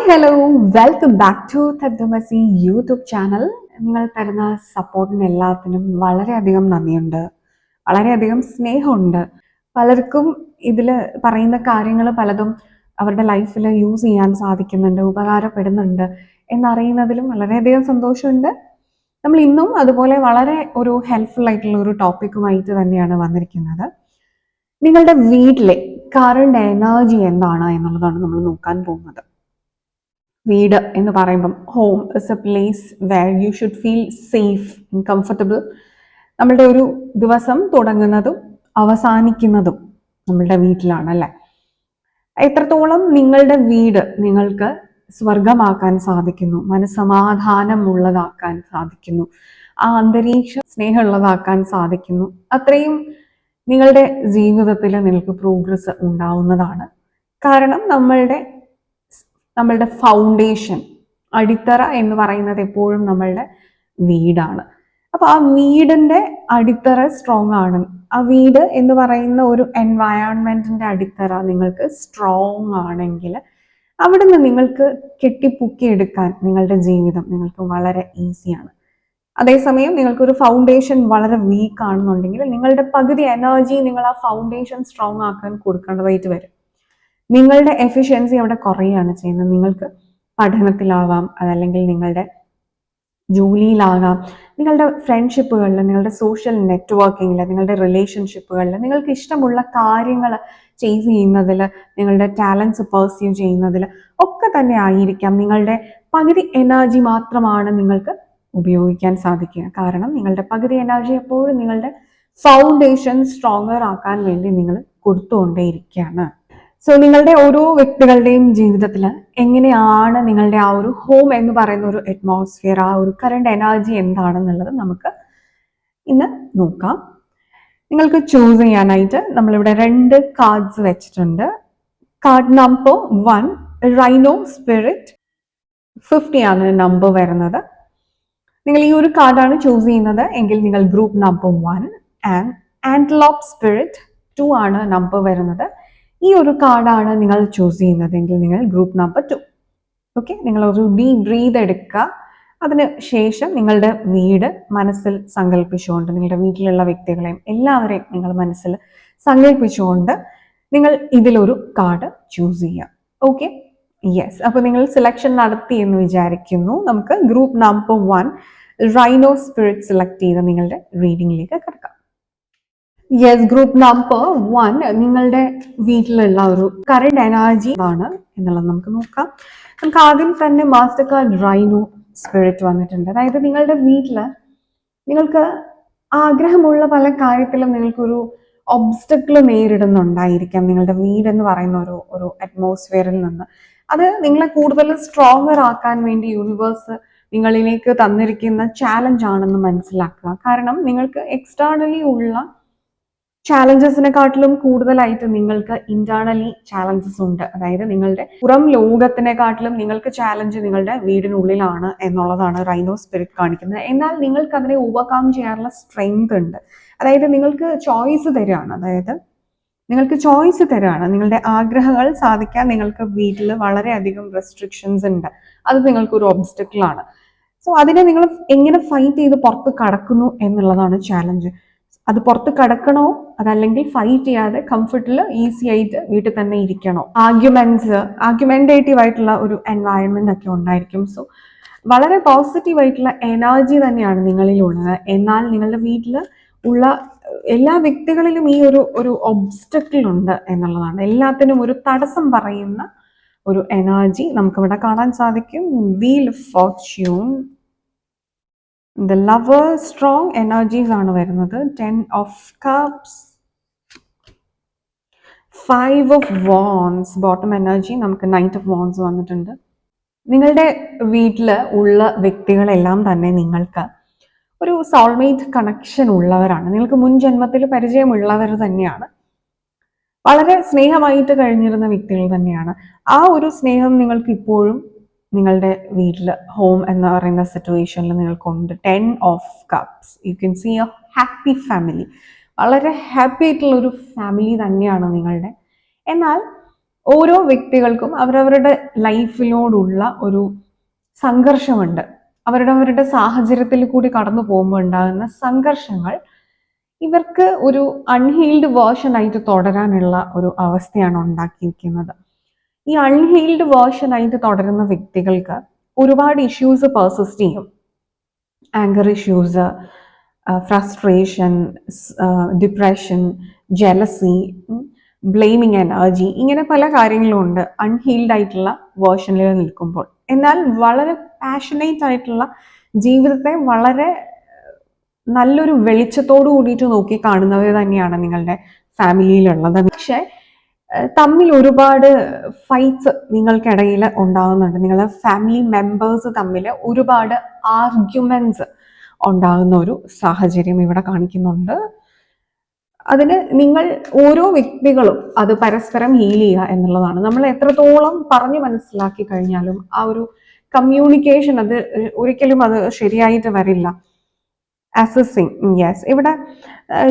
Hi hello welcome back to തദ്ദമസി YouTube channel. നിങ്ങൾ തരുന്ന സപ്പോർട്ടിന് എല്ലാത്തിനും വളരെയധികം നന്ദിയുണ്ട്, വളരെയധികം സ്നേഹമുണ്ട്. പലർക്കും ഇതിൽ പറയുന്ന കാര്യങ്ങൾ പലതും അവരുടെ ലൈഫിൽ യൂസ് ചെയ്യാൻ സാധിക്കുന്നുണ്ട്, ഉപകാരപ്പെടുന്നുണ്ട് എന്നറിയുന്നതിലും വളരെയധികം സന്തോഷമുണ്ട്. നമ്മൾ ഇന്നും അതുപോലെ വളരെ ഒരു ഹെൽപ്ഫുൾ ആയിട്ടുള്ള ഒരു ടോപ്പിക്കുമായിട്ട് തന്നെയാണ് വന്നിരിക്കുന്നത്. നിങ്ങളുടെ വീട്ടിലെ കറണ്ട് എനർജി എന്താണ് എന്നുള്ളതാണ് നമ്മൾ നോക്കാൻ പോകുന്നത്. വീട് എന്ന് പറയുമ്പം home is a place where you should feel safe and comfortable. നമ്മളുടെ ഒരു ദിവസം തുടങ്ങുന്നതും അവസാനിക്കുന്നതും നമ്മളുടെ വീട്ടിലാണ് അല്ലേ. എത്രത്തോളം നിങ്ങളുടെ വീട് നിങ്ങൾക്ക് സ്വർഗമാക്കാൻ സാധിക്കുന്നു, മനസ്സമാധാനമുള്ളതാക്കാൻ സാധിക്കുന്നു, ആ അന്തരീക്ഷം സ്നേഹമുള്ളതാക്കാൻ സാധിക്കുന്നു, അത്രയും നിങ്ങളുടെ ജീവിതത്തിൽ നിങ്ങൾക്ക് പ്രോഗ്രസ് ഉണ്ടാവുന്നതാണ്. കാരണം നമ്മളുടെ ഫൗണ്ടേഷൻ, അടിത്തറ എന്ന് പറയുന്നത് എപ്പോഴും നമ്മളുടെ വീടാണ്. അപ്പൊ ആ വീടിന്റെ അടിത്തറ സ്ട്രോങ് ആണ്. ആ വീട് എന്ന് പറയുന്ന ഒരു എൻവയൺമെന്റിന്റെ അടിത്തറ നിങ്ങൾക്ക് സ്ട്രോങ് ആണെങ്കിൽ അവിടുന്ന് നിങ്ങൾക്ക് കെട്ടിപ്പൊക്കിയെടുക്കാൻ നിങ്ങളുടെ ജീവിതം നിങ്ങൾക്ക് വളരെ ഈസിയാണ്. അതേസമയം നിങ്ങൾക്കൊരു ഫൗണ്ടേഷൻ വളരെ വീക്ക് ആണെന്നുണ്ടെങ്കിൽ നിങ്ങളുടെ പകുതി എനർജി നിങ്ങൾ ആ ഫൗണ്ടേഷൻ സ്ട്രോങ് ആക്കാൻ കൊടുക്കേണ്ടതായിട്ട് വരും. നിങ്ങളുടെ എഫിഷ്യൻസി അവിടെ കുറയുകയാണ് ചെയ്യുന്നത്. നിങ്ങൾക്ക് പഠനത്തിലാവാം, അതല്ലെങ്കിൽ നിങ്ങളുടെ ജോലിയിലാകാം, നിങ്ങളുടെ ഫ്രണ്ട്ഷിപ്പുകളിൽ, നിങ്ങളുടെ സോഷ്യൽ നെറ്റ്വർക്കിങ്ങിൽ, നിങ്ങളുടെ റിലേഷൻഷിപ്പുകളിൽ, നിങ്ങൾക്ക് ഇഷ്ടമുള്ള കാര്യങ്ങൾ ചേസ് ചെയ്യുന്നതിൽ, നിങ്ങളുടെ ടാലൻസ് പെർസ്യൂ ചെയ്യുന്നതിൽ ഒക്കെ തന്നെ ആയിരിക്കാം നിങ്ങളുടെ പകുതി എനർജി മാത്രമാണ് നിങ്ങൾക്ക് ഉപയോഗിക്കാൻ സാധിക്കുക. കാരണം നിങ്ങളുടെ പകുതി എനർജി എപ്പോഴും നിങ്ങളുടെ ഫൗണ്ടേഷൻ സ്ട്രോങ്ങർ ആക്കാൻ വേണ്ടി നിങ്ങൾ കൊടുത്തുകൊണ്ടേയിരിക്കുകയാണ്. സോ നിങ്ങളുടെ ഓരോ വ്യക്തികളുടെയും ജീവിതത്തിൽ എങ്ങനെയാണ് നിങ്ങളുടെ ആ ഒരു ഹോം എന്ന് പറയുന്ന ഒരു അറ്റ്മോസ്ഫിയർ, ആ ഒരു കറണ്ട് എനർജി എന്താണെന്നുള്ളത് നമുക്ക് ഇന്ന് നോക്കാം. നിങ്ങൾക്ക് ചൂസ് ചെയ്യാനായിട്ട് നമ്മളിവിടെ 2 കാർഡ്സ് വെച്ചിട്ടുണ്ട്. കാർഡ് നമ്പർ 1 റൈനോ സ്പിരിറ്റ് 50 ആണ് നമ്പർ വരുന്നത്. നിങ്ങൾ ഈ ഒരു കാർഡാണ് ചൂസ് ചെയ്യുന്നത് എങ്കിൽ നിങ്ങൾ group number 1. And antelope spirit 2 ആണ് നമ്പർ വരുന്നത്. ഈ ഒരു കാർഡാണ് നിങ്ങൾ ചൂസ് ചെയ്യുന്നതെങ്കിൽ നിങ്ങൾ ഗ്രൂപ്പ് നമ്പർ 2. ഓക്കെ, നിങ്ങൾ ഒരു ഡീപ് ബ്രീത്ത് എടുക്കുക. അതിന് ശേഷം നിങ്ങളുടെ വീട് മനസ്സിൽ സങ്കല്പിച്ചുകൊണ്ട്, നിങ്ങളുടെ വീട്ടിലുള്ള വ്യക്തികളെയും എല്ലാവരെയും നിങ്ങൾ മനസ്സിൽ സങ്കല്പിച്ചുകൊണ്ട് നിങ്ങൾ ഇതിലൊരു കാർഡ് ചൂസ് ചെയ്യാം. Okay, yes. അപ്പോൾ നിങ്ങൾ സെലക്ഷൻ നടത്തി എന്ന് വിചാരിക്കുന്നു. നമുക്ക് group number 1 rhino spirit select ചെയ്ത് നിങ്ങളുടെ റീഡിങ്ങിലേക്ക് കിടക്കാം. യെസ്, ഗ്രൂപ്പ് നമ്പർ 1 നിങ്ങളുടെ വീട്ടിലുള്ള ഒരു കറണ്ട് എനർജി ആണ് എന്നുള്ളത് നമുക്ക് നോക്കാം. നമുക്ക് ആദ്യം തന്നെ മാസ്റ്റർ കാർഡ് റൈനോ സ്പിരിറ്റ് വന്നിട്ടുണ്ട്. അതായത് നിങ്ങളുടെ വീട്ടില് നിങ്ങൾക്ക് ആഗ്രഹമുള്ള പല കാര്യത്തിലും നിങ്ങൾക്കൊരു ഒബ്സ്റ്റക്കിൾ നേരിടുന്നുണ്ടായിരിക്കാം. നിങ്ങളുടെ വീടെന്ന് പറയുന്ന ഒരു അറ്റ്മോസ്ഫിയറിൽ നിന്ന് അത് നിങ്ങളെ കൂടുതൽ സ്ട്രോങ്ങർ ആക്കാൻ വേണ്ടി യൂണിവേഴ്സ് നിങ്ങളിലേക്ക് തന്നിരിക്കുന്ന ചാലഞ്ച് ആണെന്ന് മനസ്സിലാക്കുക. കാരണം നിങ്ങൾക്ക് എക്സ്റ്റേണലി ഉള്ള ചാലഞ്ചസിനെക്കാട്ടിലും കൂടുതലായിട്ട് നിങ്ങൾക്ക് ഇന്റേണലി ചാലഞ്ചസ് ഉണ്ട്. അതായത് നിങ്ങളുടെ പുറം ലോകത്തിനെക്കാട്ടിലും നിങ്ങൾക്ക് ചാലഞ്ച് നിങ്ങളുടെ വീടിനുള്ളിലാണ് എന്നുള്ളതാണ് റൈനോ സ്പിരിറ്റ് കാണിക്കുന്നത്. എന്നാൽ നിങ്ങൾക്ക് അതിനെ ഓവർകം ചെയ്യാനുള്ള സ്ട്രെങ്ത് ഉണ്ട്. അതായത് നിങ്ങൾക്ക് ചോയ്സ് തരികയാണ്. നിങ്ങളുടെ ആഗ്രഹങ്ങൾ സാധിക്കാൻ നിങ്ങൾക്ക് വീട്ടിൽ വളരെയധികം റെസ്ട്രിക്ഷൻസ് ഉണ്ട്. അത് നിങ്ങൾക്കൊരു ഒബ്സ്റ്റക്കിൾ ആണ്. സോ അതിനെ നിങ്ങൾ എങ്ങനെ ഫൈറ്റ് ചെയ്ത് പുറത്ത് കടക്കുന്നു എന്നുള്ളതാണ് ചാലഞ്ച്. അത് പുറത്ത് കടക്കണോ, അതല്ലെങ്കിൽ ഫൈറ്റ് ചെയ്യാതെ കംഫർട്ടിൽ ഈസി ആയിട്ട് വീട്ടിൽ തന്നെ ഇരിക്കണോ? ആർഗ്യുമെന്റേറ്റീവ് ആയിട്ടുള്ള ഒരു എൻവയൺമെന്റ് ഒക്കെ ഉണ്ടായിരിക്കും. സോ വളരെ പോസിറ്റീവ് ആയിട്ടുള്ള എനർജി തന്നെയാണ് നിങ്ങളിലുള്ളത്. എന്നാൽ നിങ്ങളുടെ വീട്ടിൽ ഉള്ള എല്ലാ വ്യക്തികളിലും ഈ ഒരു ഒബ്സ്റ്റക്കിൾ ഉണ്ട് എന്നുള്ളതാണ്. എല്ലാത്തിനും ഒരു തടസ്സം പറയുന്ന ഒരു എനർജി നമുക്കിവിടെ കാണാൻ സാധിക്കും. Wheel of Fortune, The lover, strong energies ആണ് വരുന്നത്. 10 of cups, 5 of wands, bottom energy. നമുക്ക് Knight of wands വന്നിട്ടുണ്ട്. നിങ്ങളുടെ വീട്ടിൽ ഉള്ള വ്യക്തികളെല്ലാം തന്നെ നിങ്ങൾക്ക് ഒരു സോൾമേറ്റ് കണക്ഷൻ ഉള്ളവരാണ്. നിങ്ങൾക്ക് മുൻ ജന്മത്തിൽ പരിചയമുള്ളവർ തന്നെയാണ്. വളരെ സ്നേഹമായിട്ട് കഴിഞ്ഞിരുന്ന വ്യക്തികൾ തന്നെയാണ്. ആ ഒരു സ്നേഹം നിങ്ങൾക്ക് ഇപ്പോഴും നിങ്ങളുടെ വീട്ടിൽ ഹോം എന്ന് പറയുന്ന സിറ്റുവേഷനിൽ നിങ്ങൾക്കുണ്ട്. 10 of cups. You can see a happy family. വളരെ ഹാപ്പി ആയിട്ടുള്ള ഒരു ഫാമിലി തന്നെയാണ് നിങ്ങളുടെ. എന്നാൽ ഓരോ വ്യക്തികൾക്കും അവരവരുടെ ലൈഫിനോടുള്ള ഒരു സംഘർഷമുണ്ട്. അവരുടെ സാഹചര്യത്തിൽ കൂടി കടന്നു പോകുമ്പോൾ ഉണ്ടാകുന്ന സംഘർഷങ്ങൾ ഇവർക്ക് ഒരു അൺഹീൽഡ് വേർഷൻ ആയിട്ട് തുടരാനുള്ള ഒരു അവസ്ഥയാണ് ഉണ്ടാക്കിയിരിക്കുന്നത്. ഈ അൺഹീൽഡ് വേർഷൻ ആയിട്ട് തുടരുന്ന വ്യക്തികൾക്ക് ഒരുപാട് ഇഷ്യൂസ് പെർസിസ്റ്റ് ചെയ്യും. Anger issues, frustration, depression, jealousy, blaming energy, ഇങ്ങനെ പല കാര്യങ്ങളും ഉണ്ട് അൺഹീൽഡ് ആയിട്ടുള്ള വേർഷനിൽ നിൽക്കുമ്പോൾ. എന്നാൽ വളരെ പാഷനേറ്റ് ആയിട്ടുള്ള ജീവിതത്തെ വളരെ നല്ലൊരു വെളിച്ചത്തോടു കൂടിയിട്ട് നോക്കി കാണുന്നവർ തന്നെയാണ് നിങ്ങളുടെ ഫാമിലിയിലുള്ളത്. പക്ഷെ തമ്മിൽ ഒരുപാട് ഫൈറ്റ്സ് നിങ്ങൾക്കിടയിൽ ഉണ്ടാകുന്നുണ്ട്. നിങ്ങളുടെ ഫാമിലി മെമ്പേഴ്സ് തമ്മിൽ ഒരുപാട് ആർഗ്യുമെന്റ്സ് ഉണ്ടാകുന്ന ഒരു സാഹചര്യം ഇവിടെ കാണിക്കുന്നുണ്ട്. അതിന് നിങ്ങൾ ഓരോ വ്യക്തികളും അത് പരസ്പരം ഹീൽ ചെയ്യുക എന്നുള്ളതാണ്. നമ്മൾ എത്രത്തോളം പറഞ്ഞു മനസ്സിലാക്കി കഴിഞ്ഞാലും ആ ഒരു കമ്മ്യൂണിക്കേഷൻ അത് ഒരിക്കലും അത് ശരിയായിട്ട് വരില്ല. അസസിങ്, യെസ്, ഇവിടെ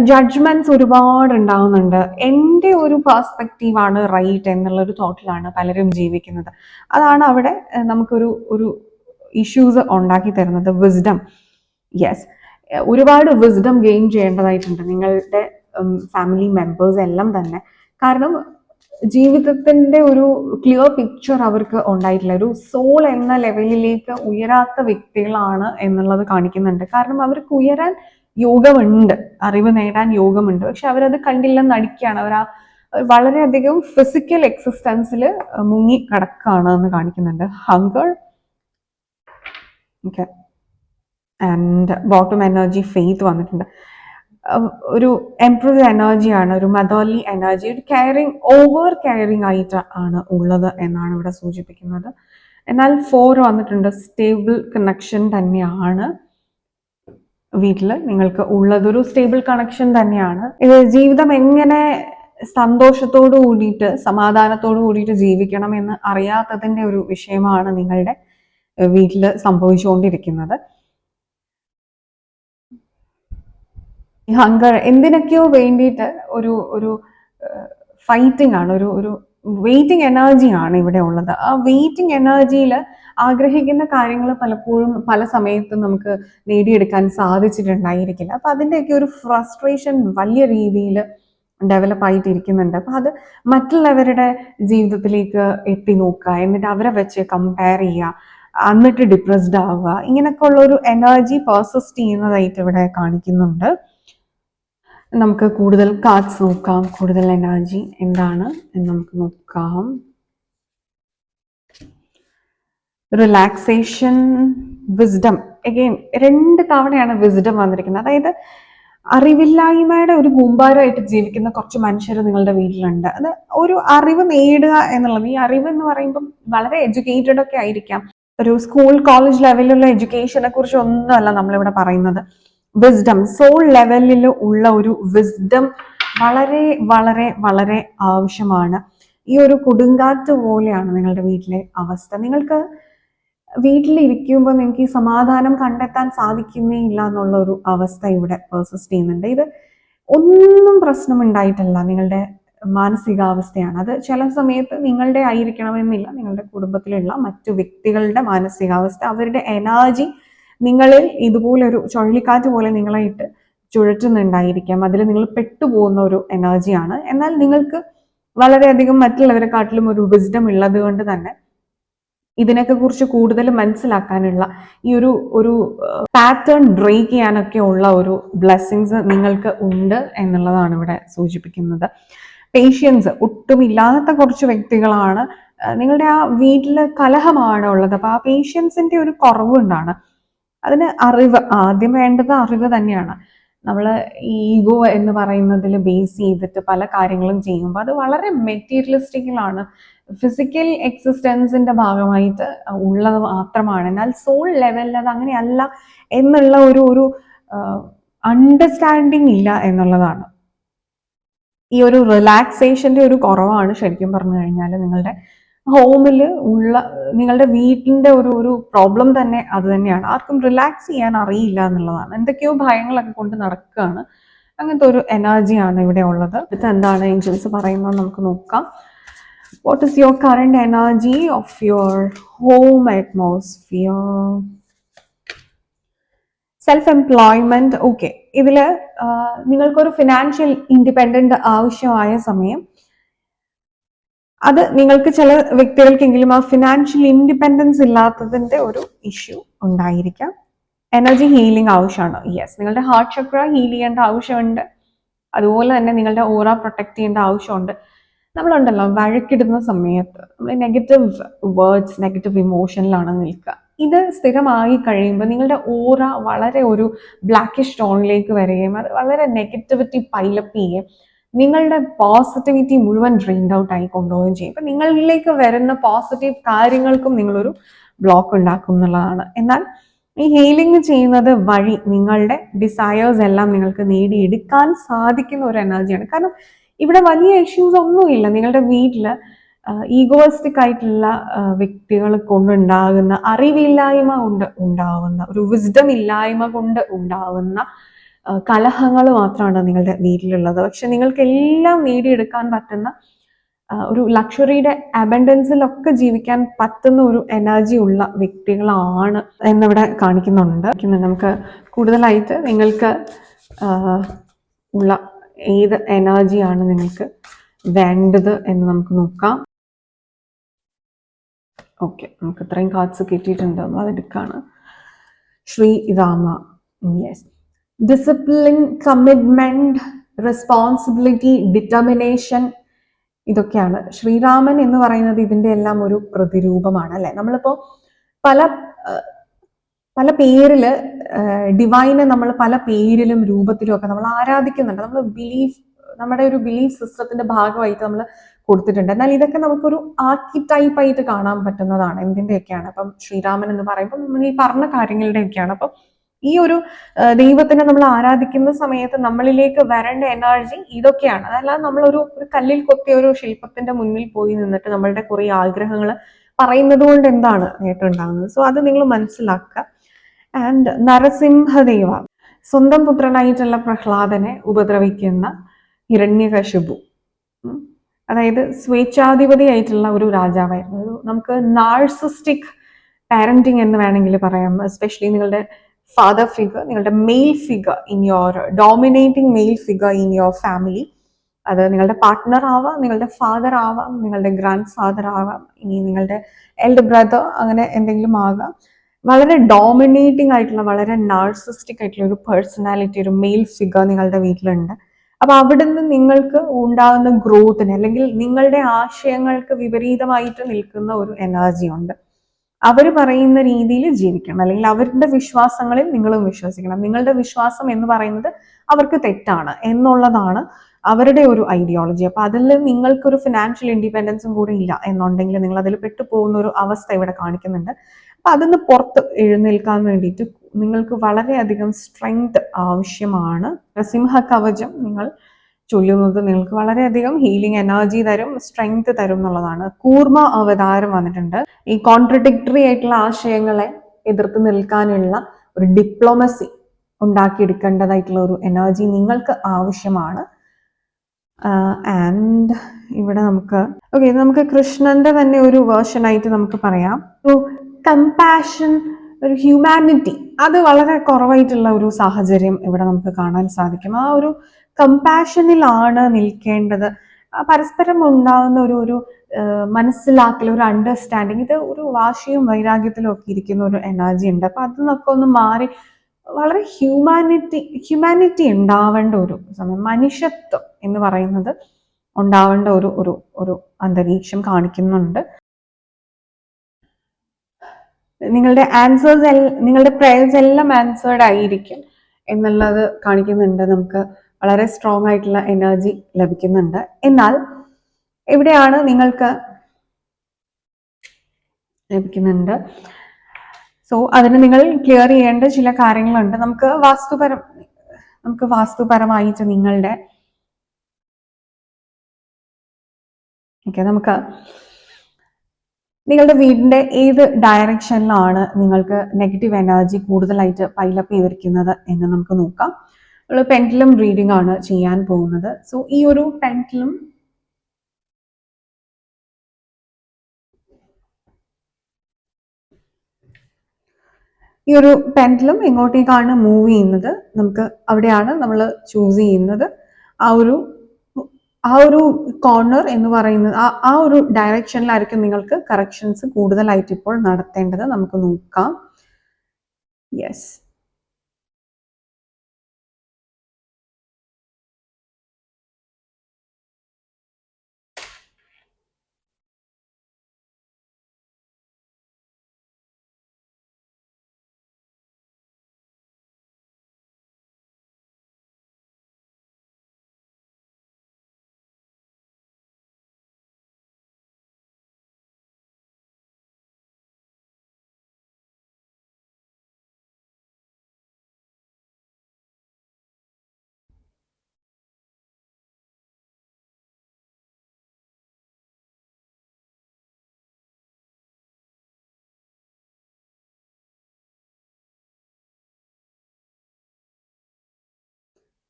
ജഡ്ജ്മെന്റ്സ് ഒരുപാട് ഉണ്ടാവുന്നുണ്ട്. എൻ്റെ ഒരു പെർസ്പെക്റ്റീവാണ് റൈറ്റ് എന്നുള്ള ഒരു തോട്ടിലാണ് പലരും ജീവിക്കുന്നത്. അതാണ് അവിടെ നമുക്കൊരു ഒരു ഇഷ്യൂസ് ഉണ്ടാക്കി തരുന്നത്. വിസ്ഡം, യെസ്, ഒരുപാട് വിസ്ഡം ഗെയിൻ ചെയ്യേണ്ടതായിട്ടുണ്ട് നിങ്ങളുടെ ഫാമിലി മെമ്പേഴ്സ് എല്ലാം തന്നെ. കാരണം ജീവിതത്തിന്റെ ഒരു ക്ലിയർ പിക്ചർ അവർക്ക് ഉണ്ടായിട്ടില്ല. ഒരു സോൾ എന്ന ലെവലിലേക്ക് ഉയരാത്ത വ്യക്തികളാണ് എന്നുള്ളത് കാണിക്കുന്നുണ്ട്. കാരണം അവർക്ക് ഉയരാൻ യോഗമുണ്ട്, അറിവ് നേടാൻ യോഗമുണ്ട്, പക്ഷെ അവരത് കണ്ടില്ലെന്ന് നടിക്കുകയാണ്. അവർ ആ വളരെയധികം ഫിസിക്കൽ എക്സിസ്റ്റൻസിൽ മുങ്ങി കിടക്കുകയാണ് എന്ന് കാണിക്കുന്നുണ്ട്. Hunger, okay, and bottom energy faith വന്നിട്ടുണ്ട്. ഒരു എംപ്രൂവ് എനർജിയാണ്, ഒരു മദർലി എനർജി, ഒരു കെയറിങ്, ഓവർ കെയറിങ് ആയിട്ട് ആണ് ഉള്ളത് എന്നാണ് ഇവിടെ സൂചിപ്പിക്കുന്നത്. എന്നാൽ 4 വന്നിട്ടുണ്ട്. സ്റ്റേബിൾ കണക്ഷൻ തന്നെയാണ് വീട്ടിൽ നിങ്ങൾക്ക് ഉള്ളത്, ഒരു സ്റ്റേബിൾ കണക്ഷൻ തന്നെയാണ്. ഇത് ജീവിതം എങ്ങനെ സന്തോഷത്തോടു കൂടിയിട്ട് സമാധാനത്തോടു കൂടിയിട്ട് ജീവിക്കണം എന്ന് അറിയാത്തതിന്റെ ഒരു വിഷയമാണ് നിങ്ങളുടെ വീട്ടിൽ സംഭവിച്ചുകൊണ്ടിരിക്കുന്നത്. ഹങ്കർ എന്തിനൊക്കെയോ വേണ്ടിയിട്ട് ഒരു ഒരു ഫൈറ്റിംഗ് ആണ്, ഒരു വെയിറ്റിംഗ് എനർജിയാണ് ഇവിടെ ഉള്ളത്. ആ വെയിറ്റിംഗ് എനർജിയിൽ ആഗ്രഹിക്കുന്ന കാര്യങ്ങൾ പലപ്പോഴും പല സമയത്തും നമുക്ക് നേടിയെടുക്കാൻ സാധിച്ചിട്ടുണ്ടായിരിക്കില്ല. അപ്പൊ അതിൻ്റെയൊക്കെ ഒരു ഫ്രസ്ട്രേഷൻ വലിയ രീതിയിൽ ഡെവലപ്പ് ആയിട്ടിരിക്കുന്നുണ്ട്. അപ്പൊ അത് മറ്റുള്ളവരുടെ ജീവിതത്തിലേക്ക് എത്തി നോക്കുക, എന്നിട്ട് അവരെ വെച്ച് കമ്പയർ ചെയ്യുക, എന്നിട്ട് ഡിപ്രസ്ഡ് ആവുക, ഇങ്ങനെയൊക്കെ ഉള്ള ഒരു എനർജി പെർസിസ്റ്റ് ചെയ്യുന്നതായിട്ട് ഇവിടെ കാണിക്കുന്നുണ്ട്. നമുക്ക് കൂടുതൽ കാർഡ്സ് നോക്കാം. കൂടുതൽ എനർജി എന്താണ് എന്ന് നമുക്ക് നോക്കാം. Relaxation, wisdom. അഗെയിൻ 2 തവണയാണ് വിസ്ഡം വന്നിരിക്കുന്നത്. അതായത് അറിവില്ലായ്മയുടെ ഒരു കൂമ്പാരമായിട്ട് ജീവിക്കുന്ന കുറച്ച് മനുഷ്യർ നിങ്ങളുടെ വീട്ടിലുണ്ട്. അത് ഒരു അറിവ് നേടുക എന്നുള്ളത്, ഈ അറിവ് എന്ന് പറയുമ്പം വളരെ എഡ്യൂക്കേറ്റഡ് ഒക്കെ ആയിരിക്കാം. ഒരു സ്കൂൾ കോളേജ് ലെവലിലുള്ള എഡ്യൂക്കേഷനെ കുറിച്ച് ഒന്നുമല്ല നമ്മളിവിടെ പറയുന്നത്. വിസ്ഡം, സോൾ ലെവലിൽ ഉള്ള ഒരു വിസ്ഡം വളരെ വളരെ വളരെ ആവശ്യമാണ്. ഈ ഒരു കൊടുങ്കാറ്റ് പോലെയാണ് നിങ്ങളുടെ വീട്ടിലെ അവസ്ഥ. നിങ്ങൾക്ക് വീട്ടിലിരിക്കുമ്പോൾ നിങ്ങൾക്ക് ഈ സമാധാനം കണ്ടെത്താൻ സാധിക്കുന്നേ ഇല്ല എന്നുള്ള ഒരു അവസ്ഥ ഇവിടെ പെർസിസ്റ്റ് ചെയ്യുന്നുണ്ട്. ഇത് ഒന്നും പ്രശ്നമുണ്ടായിട്ടല്ല, നിങ്ങളുടെ മാനസികാവസ്ഥയാണ്. അത് ചില സമയത്ത് നിങ്ങളുടെ ആയിരിക്കണമെന്നില്ല, നിങ്ങളുടെ കുടുംബത്തിലുള്ള മറ്റു വ്യക്തികളുടെ മാനസികാവസ്ഥ, അവരുടെ എനർജി നിങ്ങളിൽ ഇതുപോലൊരു ചുഴലിക്കാറ്റ് പോലെ നിങ്ങളായിട്ട് ചുഴറ്റുന്നുണ്ടായിരിക്കാം. അതിൽ നിങ്ങൾ പെട്ടുപോകുന്ന ഒരു എനർജിയാണ്. എന്നാൽ നിങ്ങൾക്ക് വളരെയധികം മറ്റുള്ളവരെക്കാട്ടിലും ഒരു വിസ്ഡം ഉള്ളത് കൊണ്ട് തന്നെ ഇതിനൊക്കെ കുറിച്ച് കൂടുതൽ മനസ്സിലാക്കാനുള്ള ഈ ഒരു പാറ്റേൺ ബ്രേക്ക് ചെയ്യാനൊക്കെ ഉള്ള ഒരു ബ്ലെസ്സിങ്സ് നിങ്ങൾക്ക് ഉണ്ട് എന്നുള്ളതാണ് ഇവിടെ സൂചിപ്പിക്കുന്നത്. പേഷ്യൻസ് ഒട്ടുമില്ലാത്ത കുറച്ച് വ്യക്തികളാണ്. നിങ്ങളുടെ ആ വീട്ടിൽ കലഹമാണ് ഉള്ളത്. അപ്പൊ ആ പേഷ്യൻസിന്റെ ഒരു കുറവുണ്ടാണ്. അതിന് അറിവ്, ആദ്യം വേണ്ടത് അറിവ് തന്നെയാണ്. നമ്മൾ ഈഗോ എന്ന് പറയുന്നതിൽ ബേസ് ചെയ്തിട്ട് പല കാര്യങ്ങളും ചെയ്യുമ്പോൾ അത് വളരെ മെറ്റീരിയലിസ്റ്റിക്കലാണ്, ഫിസിക്കൽ എക്സിസ്റ്റൻസിന്റെ ഭാഗമായിട്ട് ഉള്ളത് മാത്രമാണ്. എന്നാൽ സോൾ ലെവലിൽ അത് അങ്ങനെയല്ല എന്നുള്ള ഒരു അണ്ടർസ്റ്റാൻഡിങ് ഇല്ല എന്നുള്ളതാണ്. ഈ ഒരു റിലാക്സേഷന്റെ ഒരു കുറവാണ് ശരിക്കും പറഞ്ഞു കഴിഞ്ഞാൽ നിങ്ങളുടെ ഹോമിൽ ഉള്ള, നിങ്ങളുടെ വീട്ടിന്റെ ഒരു പ്രോബ്ലം തന്നെ അത് തന്നെയാണ്. ആർക്കും റിലാക്സ് ചെയ്യാൻ അറിയില്ല എന്നുള്ളതാണ്. എന്തൊക്കെയോ ഭയങ്ങളൊക്കെ കൊണ്ട് നടക്കുകയാണ്. അങ്ങനത്തെ ഒരു എനർജിയാണ് ഇവിടെ ഉള്ളത്. ഇത് എന്താണ് ഏഞ്ചൽസ് പറയുന്നത് നമുക്ക് നോക്കാം. What is your current energy of your home atmosphere? Self employment. Okay, ഇതില് നിങ്ങൾക്കൊരു ഫിനാൻഷ്യൽ ഇൻഡിപെൻഡന്റ് ആവശ്യമായ സമയം, അത് നിങ്ങൾക്ക് ചില വ്യക്തികൾക്കെങ്കിലും ആ ഫിനാൻഷ്യൽ ഇൻഡിപെൻഡൻസ് ഇല്ലാത്തതിന്റെ ഒരു ഇഷ്യൂ ഉണ്ടായിരിക്കാം. എനർജി ഹീലിംഗ് ആവശ്യമാണ്. യെസ്, നിങ്ങളുടെ ഹാർട്ട് ചക്ര ഹീൽ ചെയ്യേണ്ട ആവശ്യമുണ്ട്. അതുപോലെ തന്നെ നിങ്ങളുടെ ഓറ പ്രൊട്ടക്ട് ചെയ്യേണ്ട ആവശ്യമുണ്ട്. നമ്മളുണ്ടല്ലോ വഴക്കിടുന്ന സമയത്ത് നമ്മൾ നെഗറ്റീവ് വേർഡ്സ്, നെഗറ്റീവ് ഇമോഷനിലാണ് നിൽക്കുക. ഇത് സ്ഥിരമായി കഴിയുമ്പോൾ നിങ്ങളുടെ ഓറ വളരെ ഒരു ബ്ലാക്കിഷ് ടോണിലേക്ക് വരികയും അത് വളരെ നെഗറ്റിവിറ്റി പൈലപ്പ് ചെയ്യുകയും നിങ്ങളുടെ പോസിറ്റിവിറ്റി മുഴുവൻ ഡ്രെയിൻഡ് ഔട്ട് ആയി കൊണ്ടുപോവുകയും ചെയ്യും. അപ്പം നിങ്ങളിലേക്ക് വരുന്ന പോസിറ്റീവ് കാര്യങ്ങൾക്കും നിങ്ങളൊരു ബ്ലോക്ക് ഉണ്ടാക്കും എന്നുള്ളതാണ്. എന്നാൽ ഈ ഹീലിംഗ് ചെയ്യുന്നത് വഴി നിങ്ങളുടെ ഡിസയേഴ്സ് എല്ലാം നിങ്ങൾക്ക് നേടിയെടുക്കാൻ സാധിക്കുന്ന ഒരു എനർജിയാണ്. കാരണം ഇവിടെ വലിയ ഇഷ്യൂസ് ഒന്നുമില്ല. നിങ്ങളുടെ വീട്ടില് ഈഗോയിസ്റ്റിക് ആയിട്ടുള്ള വ്യക്തികൾ കൊണ്ടുണ്ടാകുന്ന അറിവില്ലായ്മ കൊണ്ട് ഉണ്ടാവുന്ന ഒരു വിസ്ഡം ഇല്ലായ്മ കൊണ്ട് ഉണ്ടാവുന്ന കലഹങ്ങൾ മാത്രമാണ് നിങ്ങളുടെ വീട്ടിലുള്ളത്. പക്ഷെ നിങ്ങൾക്ക് എല്ലാം നേടിയെടുക്കാൻ പറ്റുന്ന ഒരു ലക്ഷറിയുടെ അബൻഡൻസിലൊക്കെ ജീവിക്കാൻ പറ്റുന്ന ഒരു എനർജി ഉള്ള വ്യക്തികളാണ് എന്നിവിടെ കാണിക്കുന്നുണ്ട്. നമുക്ക് കൂടുതലായിട്ട് നിങ്ങൾക്ക് ഉള്ള ഏത് എനർജിയാണ് നിങ്ങൾക്ക് വേണ്ടത് എന്ന് നമുക്ക് നോക്കാം. ഓക്കെ, നമുക്ക് ഇത്രയും കാർഡ്സ് കിട്ടിയിട്ടുണ്ട്, അതെടുക്കാണ്. Sreerama. Yes, discipline, commitment, responsibility, determination, ഇതൊക്കെയാണ്. ശ്രീരാമൻ എന്ന് പറയുന്നത് ഇതിന്റെ എല്ലാം ഒരു പ്രതിരൂപമാണ് അല്ലെ. നമ്മളിപ്പോ പല പല പേരില് ഡിവൈനെ നമ്മൾ പല പേരിലും രൂപത്തിലും ഒക്കെ നമ്മൾ ആരാധിക്കുന്നുണ്ട്. നമ്മൾ നമ്മുടെ ഒരു ബിലീഫ് സിസ്റ്റത്തിന്റെ ഭാഗമായിട്ട് നമ്മൾ കൊടുത്തിട്ടുണ്ട്. എന്നാൽ ഇതൊക്കെ നമുക്കൊരു ആർക്കിടൈപ്പ് ആയിട്ട് കാണാൻ പറ്റുന്നതാണ്. എന്തിന്റെയൊക്കെയാണ്? അപ്പം ശ്രീരാമൻ എന്ന് പറയുമ്പോൾ നമ്മൾ ഈ പറഞ്ഞ കാര്യങ്ങളുടെയൊക്കെയാണ്. അപ്പം ഈ ഒരു ദൈവത്തിനെ നമ്മൾ ആരാധിക്കുന്ന സമയത്ത് നമ്മളിലേക്ക് വരേണ്ട എനർജി ഇതൊക്കെയാണ്. അതല്ലാതെ നമ്മളൊരു കല്ലിൽ കൊത്തിയ ഒരു ശില്പത്തിന്റെ മുന്നിൽ പോയി നിന്നിട്ട് നമ്മളുടെ കുറെ ആഗ്രഹങ്ങൾ പറയുന്നത് കൊണ്ട് എന്താണ് നേട്ടം ഉണ്ടാകുന്നത്? സോ അത് നിങ്ങൾ മനസ്സിലാക്കുക. ആൻഡ് നരസിംഹദേവ, സ്വന്തം പുത്രനായിട്ടുള്ള പ്രഹ്ലാദനെ ഉപദ്രവിക്കുന്ന ഹിരണ്യകശിപു, അതായത് സ്വേച്ഛാധിപതിയായിട്ടുള്ള ഒരു രാജാവായിരുന്നു. ഒരു നമുക്ക് നാർസിസ്റ്റിക് പാരന്റിങ് എന്ന് വേണമെങ്കിൽ പറയാം. എസ്പെഷ്യലി നിങ്ങളുടെ ഫാദർ ഫിഗർ, നിങ്ങളുടെ male figure in your dominating male figure in your family, അത് നിങ്ങളുടെ പാർട്ട്ണർ ആവാം, നിങ്ങളുടെ ഫാദർ ആവാം, നിങ്ങളുടെ ഗ്രാൻഡ് ഫാദർ ആവാം, ഇനി നിങ്ങളുടെ എൽഡർ ബ്രദർ, അങ്ങനെ എന്തെങ്കിലും ആകാം. വളരെ ഡോമിനേറ്റിംഗ് ആയിട്ടുള്ള, വളരെ നാർസിസ്റ്റിക് ആയിട്ടുള്ള ഒരു പേഴ്സണാലിറ്റി, ഒരു മെയിൽ ഫിഗർ നിങ്ങളുടെ വീട്ടിലുണ്ട്. അപ്പൊ അവിടുന്ന് നിങ്ങൾക്ക് ഉണ്ടാകുന്ന ഗ്രോത്തിന് അല്ലെങ്കിൽ നിങ്ങളുടെ ആശയങ്ങൾക്ക് വിപരീതമായിട്ട് നിൽക്കുന്ന ഒരു എനർജി ഉണ്ട്. അവർ പറയുന്ന രീതിയിൽ ജീവിക്കണം, അല്ലെങ്കിൽ അവരുടെ വിശ്വാസങ്ങളിൽ നിങ്ങളും വിശ്വസിക്കണം. നിങ്ങളുടെ വിശ്വാസം എന്ന് പറയുന്നത് അവർക്ക് തെറ്റാണ് എന്നുള്ളതാണ് അവരുടെ ഒരു ഐഡിയോളജി. അപ്പൊ അതിൽ നിങ്ങൾക്കൊരു ഫിനാൻഷ്യൽ ഇൻഡിപെൻഡൻസും കൂടി ഇല്ല എന്നുണ്ടെങ്കിൽ നിങ്ങൾ അതിൽ പെട്ടുപോകുന്ന ഒരു അവസ്ഥ ഇവിടെ കാണിക്കുന്നുണ്ട്. അപ്പൊ അതിന്ന് പുറത്ത് എഴുന്നേൽക്കാൻ വേണ്ടിയിട്ട് നിങ്ങൾക്ക് വളരെയധികം സ്ട്രെങ്ത് ആവശ്യമാണ്. സിംഹ കവചം നിങ്ങൾ ചൊല്ലുന്നത് നിങ്ങൾക്ക് വളരെയധികം ഹീലിംഗ് എനർജി തരും, സ്ട്രെങ്ത് തരും എന്നുള്ളതാണ്. കൂർമ്മ അവതാരം വന്നിട്ടുണ്ട്. ഈ കോൺട്രഡിക്ടറി ആയിട്ടുള്ള ആശയങ്ങളെ എതിർത്ത് നിൽക്കാനുള്ള ഒരു ഡിപ്ലോമസി ഉണ്ടാക്കിയെടുക്കേണ്ടതായിട്ടുള്ള ഒരു എനർജി നിങ്ങൾക്ക് ആവശ്യമാണ്. ആൻഡ് ഇവിടെ നമുക്ക് കൃഷ്ണന്റെ തന്നെ ഒരു വേർഷൻ ആയിട്ട് നമുക്ക് പറയാം. ഒരു കമ്പാഷൻ, ഒരു ഹ്യൂമാനിറ്റി, അത് വളരെ കുറവായിട്ടുള്ള ഒരു സാഹചര്യം ഇവിടെ നമുക്ക് കാണാൻ സാധിക്കും. ആ ഒരു കമ്പാഷനിലാണ് നിൽക്കേണ്ടത്. പരസ്പരം ഉണ്ടാകുന്ന ഒരു മനസ്സിലാക്കൽ, ഒരു അണ്ടർസ്റ്റാൻഡിങ്, ഇത് ഒരു വാശിയും വൈരാഗ്യത്തിലും ഒക്കെ ഇരിക്കുന്ന ഒരു എനർജി ഉണ്ട്. അപ്പൊ അതിനൊക്കെ ഒന്ന് മാറി വളരെ ഹ്യൂമാനിറ്റി ഉണ്ടാവേണ്ട ഒരു സമയം, മനുഷ്യത്വം എന്ന് പറയുന്നത് ഉണ്ടാവേണ്ട ഒരു അന്തരീക്ഷം കാണിക്കുന്നുണ്ട്. നിങ്ങളുടെ നിങ്ങളുടെ പ്രേയേഴ്സ് എല്ലാം ആൻസേർഡ് ആയിരിക്കും എന്നുള്ളത് കാണിക്കുന്നുണ്ട്. നമുക്ക് വളരെ സ്ട്രോങ് ആയിട്ടുള്ള എനർജി ലഭിക്കുന്നുണ്ട്. എന്നാൽ എവിടെയാണ് നിങ്ങൾക്ക് ലഭിക്കുന്നുണ്ട്? സോ അതിന് നിങ്ങൾ ക്ലിയർ ചെയ്യേണ്ട ചില കാര്യങ്ങളുണ്ട്. നമുക്ക് വാസ്തുപരമായിട്ട് നിങ്ങളുടെ വീടിന്റെ ഏത് ഡയറക്ഷനിലാണ് നിങ്ങൾക്ക് നെഗറ്റീവ് എനർജി കൂടുതലായിട്ട് പൈലപ്പ് ചെയ്തിരിക്കുന്നത് എന്ന് നമുക്ക് നോക്കാം. നമ്മൾ പെൻഡുലം റീഡിംഗ് ആണ് ചെയ്യാൻ പോകുന്നത്. സോ ഈ ഒരു പെൻഡുലം ഈ ഒരു പെൻഡലും എങ്ങോട്ടേക്കാണ് മൂവ് ചെയ്യുന്നത്, നമുക്ക് അവിടെയാണ് നമ്മൾ ചൂസ് ചെയ്യുന്നത്. ആ ഒരു ആ ഒരു കോർണർ എന്ന് പറയുന്നത് ആ ഒരു ഡയറക്ഷനിലായിരിക്കും നിങ്ങൾക്ക് കറക്ഷൻസ് കൂടുതലായിട്ട് ഇപ്പോൾ നടത്തേണ്ടത്. നമുക്ക് നോക്കാം. യെസ്,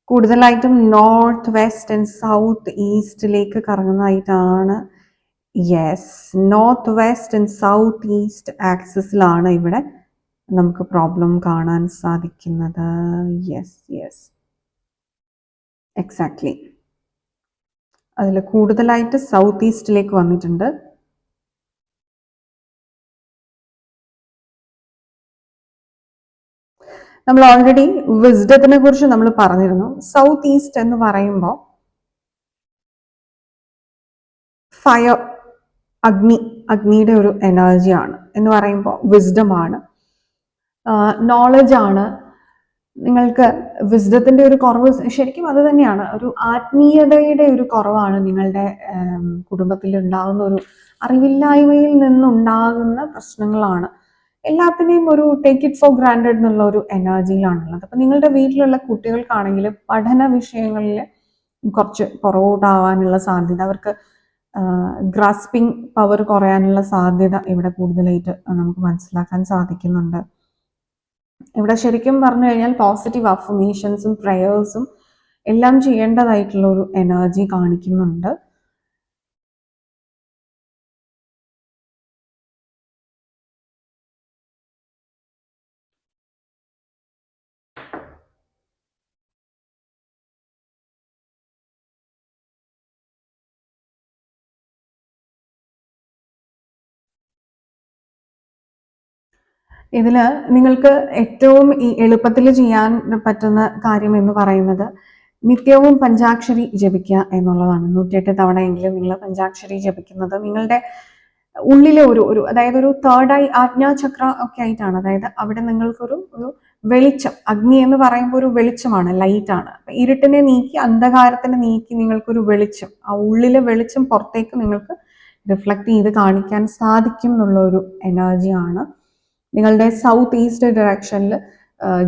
കൂടുതലായിട്ടും നോർത്ത് വെസ്റ്റ് ആൻഡ് സൗത്ത് ഈസ്റ്റിലേക്ക് കറങ്ങുന്നതായിട്ടാണ്. Yes, north west and south east ആക്സിസിലാണ് ഇവിടെ നമുക്ക് പ്രോബ്ലം കാണാൻ സാധിക്കുന്നത്. Yes yes, exactly. അതിൽ കൂടുതലായിട്ട് സൗത്ത് ഈസ്റ്റിലേക്ക് വന്നിട്ടുണ്ട്. നമ്മൾ ഓൾറെഡി വിസ്ഡത്തിനെ കുറിച്ച് നമ്മൾ പറഞ്ഞിരുന്നു. സൗത്ത് ഈസ്റ്റ് എന്ന് പറയുമ്പോൾ ഫയർ, അഗ്നിയുടെ ഒരു എനർജിയാണ്. എന്ന് പറയുമ്പോൾ വിസ്ഡമാണ്, നോളജ് ആണ്. നിങ്ങൾക്ക് വിസ്ഡത്തിന്റെ ഒരു കുറവ് ശരിക്കും അത് തന്നെയാണ്. ഒരു ആത്മീയതയുടെ ഒരു കുറവാണ് നിങ്ങളുടെ കുടുംബത്തിൽ ഉണ്ടാകുന്ന ഒരു അറിവില്ലായ്മയിൽ നിന്നുണ്ടാകുന്ന പ്രശ്നങ്ങളാണ്. എല്ലാത്തിനെയും ഒരു ടേക്ക് ഇറ്റ് ഫോർ ഗ്രാൻഡഡ് എന്നുള്ള ഒരു എനർജിയിലാണുള്ളത്. അപ്പൊ നിങ്ങളുടെ വീട്ടിലുള്ള കുട്ടികൾക്കാണെങ്കിൽ പഠന വിഷയങ്ങളിൽ കുറച്ച് പുറകോട്ടാവാനുള്ള സാധ്യത, അവർക്ക് ഗ്രാസ്പിംഗ് പവർ കുറയാനുള്ള സാധ്യത ഇവിടെ കൂടുതലായിട്ട് നമുക്ക് മനസ്സിലാക്കാൻ സാധിക്കുന്നുണ്ട്. ഇവിടെ ശരിക്കും പറഞ്ഞു കഴിഞ്ഞാൽ പോസിറ്റീവ് അഫർമേഷൻസും പ്രേയേഴ്സും എല്ലാം ചെയ്യേണ്ടതായിട്ടുള്ള ഒരു എനർജി കാണിക്കുന്നുണ്ട്. ഇതിൽ നിങ്ങൾക്ക് ഏറ്റവും ഈ എളുപ്പത്തിൽ ചെയ്യാൻ പറ്റുന്ന കാര്യം എന്ന് പറയുന്നത് നിത്യവും പഞ്ചാക്ഷരി ജപിക്കുക എന്നുള്ളതാണ്. 108 തവണയെങ്കിലും നിങ്ങൾ പഞ്ചാക്ഷരി ജപിക്കുന്നത് നിങ്ങളുടെ ഉള്ളിലെ ഒരു അതായത് ഒരു തേർഡ് ഐ ആജ്ഞാചക്ര ഒക്കെ ആയിട്ടാണ്. അതായത് അവിടെ നിങ്ങൾക്കൊരു വെളിച്ചം, അഗ്നി എന്ന് പറയുമ്പോൾ ഒരു വെളിച്ചമാണ്, ലൈറ്റ് ആണ്. അപ്പൊ ഇരുട്ടിനെ നീക്കി അന്ധകാരത്തിനെ നീക്കി നിങ്ങൾക്കൊരു വെളിച്ചം, ആ ഉള്ളിലെ വെളിച്ചം പുറത്തേക്ക് നിങ്ങൾക്ക് റിഫ്ലക്ട് ചെയ്ത് കാണിക്കാൻ സാധിക്കും എന്നുള്ള ഒരു എനർജിയാണ്. നിങ്ങളുടെ സൗത്ത് ഈസ്റ്റ് ഡയറക്ഷനിൽ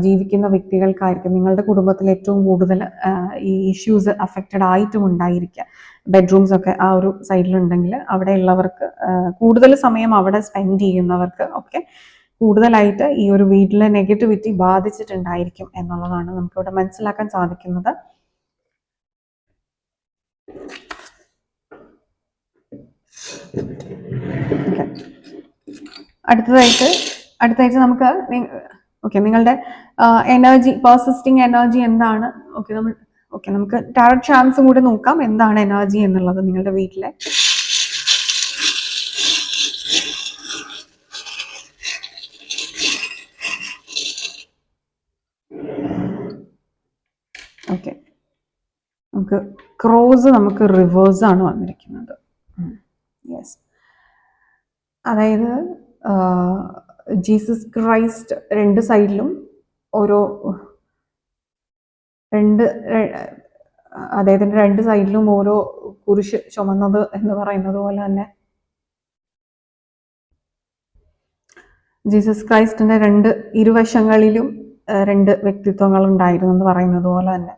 ജീവിക്കുന്ന വ്യക്തികൾക്കായിരിക്കും നിങ്ങളുടെ കുടുംബത്തിൽ ഏറ്റവും കൂടുതൽ ഈ ഇഷ്യൂസ് അഫക്റ്റഡ് ആയിട്ടും ഉണ്ടായിരിക്കുക. ബെഡ്റൂംസ് ഒക്കെ ആ ഒരു സൈഡിലുണ്ടെങ്കിൽ അവിടെയുള്ളവർക്ക്, കൂടുതൽ സമയം അവിടെ സ്പെൻഡ് ചെയ്യുന്നവർക്ക് ഒക്കെ കൂടുതലായിട്ട് ഈ ഒരു വീട്ടിലെ നെഗറ്റിവിറ്റി ബാധിച്ചിട്ടുണ്ടായിരിക്കും എന്നുള്ളതാണ് നമുക്കിവിടെ മനസ്സിലാക്കാൻ സാധിക്കുന്നത്. അടുത്തതായിട്ട് നമുക്ക് നിങ്ങളുടെ എനർജി, പെർസിസ്റ്റിംഗ് എനർജി എന്താണ്? നമുക്ക് ടാരറ്റ് ചാൻസും കൂടി നോക്കാം, എന്താണ് എനർജി എന്നുള്ളത് നിങ്ങളുടെ വീട്ടിലെ. നമുക്ക് ക്രോസ്, നമുക്ക് റിവേഴ്സ് ആണ് വന്നിരിക്കുന്നത്. യെസ്, അതായത് ജീസസ് ക്രൈസ്റ്റ് രണ്ട് സൈഡിലും ഓരോ അദ്ദേഹത്തിന്റെ രണ്ട് സൈഡിലും ഓരോ കുരിശ് ചുമന്നത് എന്ന് പറയുന്നത് പോലെ തന്നെ ജീസസ് ക്രൈസ്റ്റിന്റെ ഇരുവശങ്ങളിലും രണ്ട് വ്യക്തിത്വങ്ങൾ ഉണ്ടായിരുന്നു എന്ന് പറയുന്നത് പോലെ തന്നെ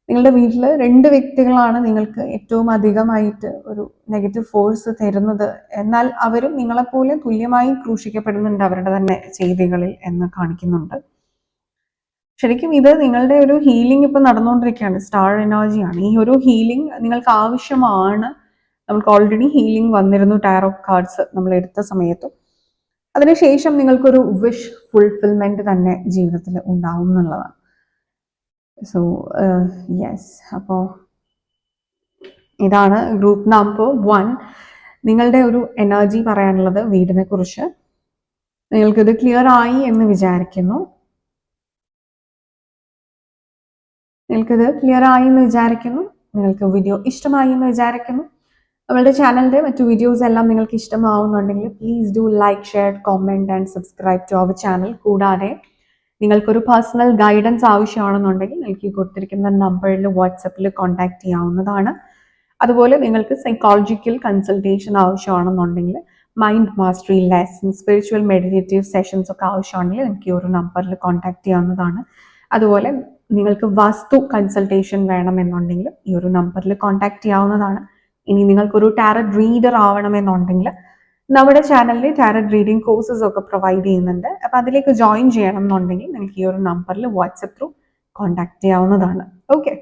നിങ്ങളുടെ വീട്ടിൽ രണ്ട് വ്യക്തികളാണ് നിങ്ങൾക്ക് ഏറ്റവും അധികമായിട്ട് ഒരു നെഗറ്റീവ് ഫോഴ്സ് തരുന്നത്. എന്നാൽ അവരും നിങ്ങളെപ്പോലെ തുല്യമായി ക്രൂശിക്കപ്പെടുന്നുണ്ട് അവരുടെ തന്നെ ചെയ്തികളിൽ എന്ന് കാണിക്കുന്നുണ്ട്. ശരിക്കും ഇത് നിങ്ങളുടെ ഒരു ഹീലിംഗ് ഇപ്പൊ നടന്നുകൊണ്ടിരിക്കുകയാണ്. സ്റ്റാർ എനർജിയാണ്. ഈ ഒരു ഹീലിംഗ് നിങ്ങൾക്ക് ആവശ്യമാണ്. നമുക്ക് ഓൾറെഡി ഹീലിംഗ് വന്നിരുന്നു ടാരോ കാർഡ്സ് നമ്മൾ എടുത്ത സമയത്തും. അതിനുശേഷം നിങ്ങൾക്കൊരു വിഷ് ഫുൾഫിൽമെന്റ് തന്നെ ജീവിതത്തിൽ ഉണ്ടാവും എന്നുള്ളതാണ്. സോ യെസ്, അപ്പോൾ ഇതാണ് ഗ്രൂപ്പ് നമ്പർ 1. നിങ്ങളുടെ ഒരു എനർജി പറയാനുള്ളത് വീടിനെ കുറിച്ച്. നിങ്ങൾക്കിത് ക്ലിയർ ആയി എന്ന് വിചാരിക്കുന്നു. നിങ്ങൾക്ക് വീഡിയോ ഇഷ്ടമായി എന്ന് വിചാരിക്കുന്നു. നമ്മളുടെ ചാനലിൻ്റെ മറ്റു വീഡിയോസ് എല്ലാം നിങ്ങൾക്ക് ഇഷ്ടമാവുന്നുണ്ടെങ്കിൽ please do like, share, comment and subscribe to our channel. കൂടാതെ നിങ്ങൾക്കൊരു പേഴ്സണൽ ഗൈഡൻസ് ആവശ്യമാണെന്നുണ്ടെങ്കിൽ നിങ്ങൾക്ക് ഈ കൊടുത്തിരിക്കുന്ന നമ്പറിൽ വാട്സപ്പിൽ കോൺടാക്ട് ചെയ്യാവുന്നതാണ്. അതുപോലെ നിങ്ങൾക്ക് സൈക്കോളജിക്കൽ കൺസൾട്ടേഷൻ ആവശ്യമാണെന്നുണ്ടെങ്കിൽ mind mastery lesson, spiritual meditative sessions ഒക്കെ ആവശ്യമാണെങ്കിൽ എനിക്ക് ഈ ഒരു നമ്പറിൽ കോൺടാക്ട് ചെയ്യാവുന്നതാണ്. അതുപോലെ നിങ്ങൾക്ക് വാസ്തു കൺസൾട്ടേഷൻ വേണമെന്നുണ്ടെങ്കിൽ ഈ ഒരു നമ്പറിൽ കോൺടാക്ട് ചെയ്യാവുന്നതാണ്. ഇനി നിങ്ങൾക്കൊരു ടാരറ്റ് റീഡർ ആവണമെന്നുണ്ടെങ്കിൽ നമ്മുടെ ചാനലിൽ ടാരറ്റ് റീഡിംഗ് കോഴ്സസ് ഒക്കെ പ്രൊവൈഡ് ചെയ്യുന്നുണ്ട്. അപ്പോൾ അതിലേക്ക് ജോയിൻ ചെയ്യണം എന്നുണ്ടെങ്കിൽ നിങ്ങൾക്ക് ഈ ഒരു നമ്പറിൽ വാട്സപ്പ് ത്രൂ കോൺടാക്ട് ചെയ്യാവുന്നതാണ്. Okay,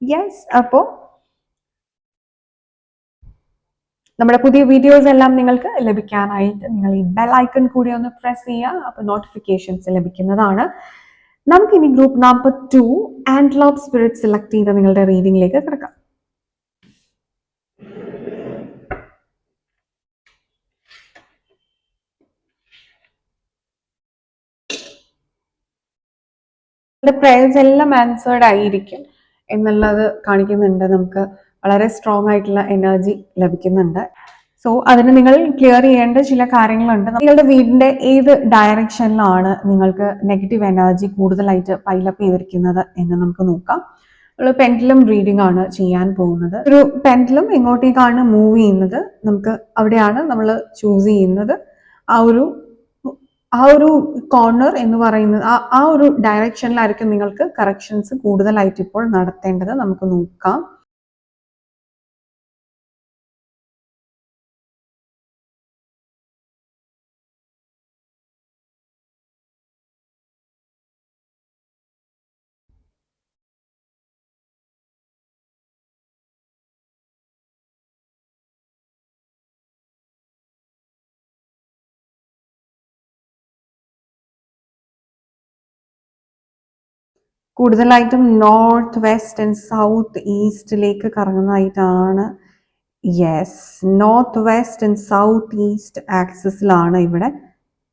yes. അപ്പോൾ നമ്മുടെ പുതിയ വീഡിയോസ് എല്ലാം നിങ്ങൾക്ക് ലഭിക്കാനായിട്ട് നിങ്ങൾ ഈ ബെൽ ഐക്കൺ കൂടി ഒന്ന് പ്രസ് ചെയ്യുക. അപ്പോൾ നോട്ടിഫിക്കേഷൻസ് ലഭിക്കുന്നതാണ്. നമുക്കിനി ഗ്രൂപ്പ് നമ്പർ 2 ആൻഡ്ലോപ്പ് സ്പിരിറ്റ് സെലക്ട് ചെയ്ത നിങ്ങളുടെ റീഡിംഗിലേക്ക് കിടക്കാം. പ്രേയേഴ്സ് എല്ലാം ആൻസേർഡ് ആയിരിക്കും എന്നുള്ളത് കാണിക്കുന്നുണ്ട്. നമുക്ക് വളരെ സ്ട്രോങ് ആയിട്ടുള്ള എനർജി ലഭിക്കുന്നുണ്ട്. സോ അതിന് നിങ്ങൾ ക്ലിയർ ചെയ്യേണ്ട ചില കാര്യങ്ങളുണ്ട്. നിങ്ങളുടെ വീടിന്റെ ഏത് ഡയറക്ഷനിലാണ് നിങ്ങൾക്ക് നെഗറ്റീവ് എനർജി കൂടുതലായിട്ട് പൈലപ്പ് ചെയ്തിരിക്കുന്നത് എന്ന് നമുക്ക് നോക്കാം. നമ്മൾ പെൻഡുലം റീഡിംഗ് ആണ് ചെയ്യാൻ പോകുന്നത്. ഒരു പെൻഡുലം എങ്ങോട്ടേക്കാണ് മൂവ് ചെയ്യുന്നത്, നമുക്ക് അവിടെയാണ് നമ്മൾ ചൂസ് ചെയ്യുന്നത്. ആ ഒരു കോർണർ എന്ന് പറയുന്നത് ആ ഒരു ഡയറക്ഷനിലായിരിക്കും നിങ്ങൾക്ക് കറക്ഷൻസ് കൂടുതലായിട്ട് ഇപ്പോൾ നടത്തേണ്ടത്. നമുക്ക് നോക്കാം. കൂടുതലായിട്ടും നോർത്ത് വെസ്റ്റ് ആൻഡ് സൗത്ത് ഈസ്റ്റിലേക്ക് കറങ്ങുന്നതായിട്ടാണ്. Yes, north west and south east ആക്സിസിലാണ് ഇവിടെ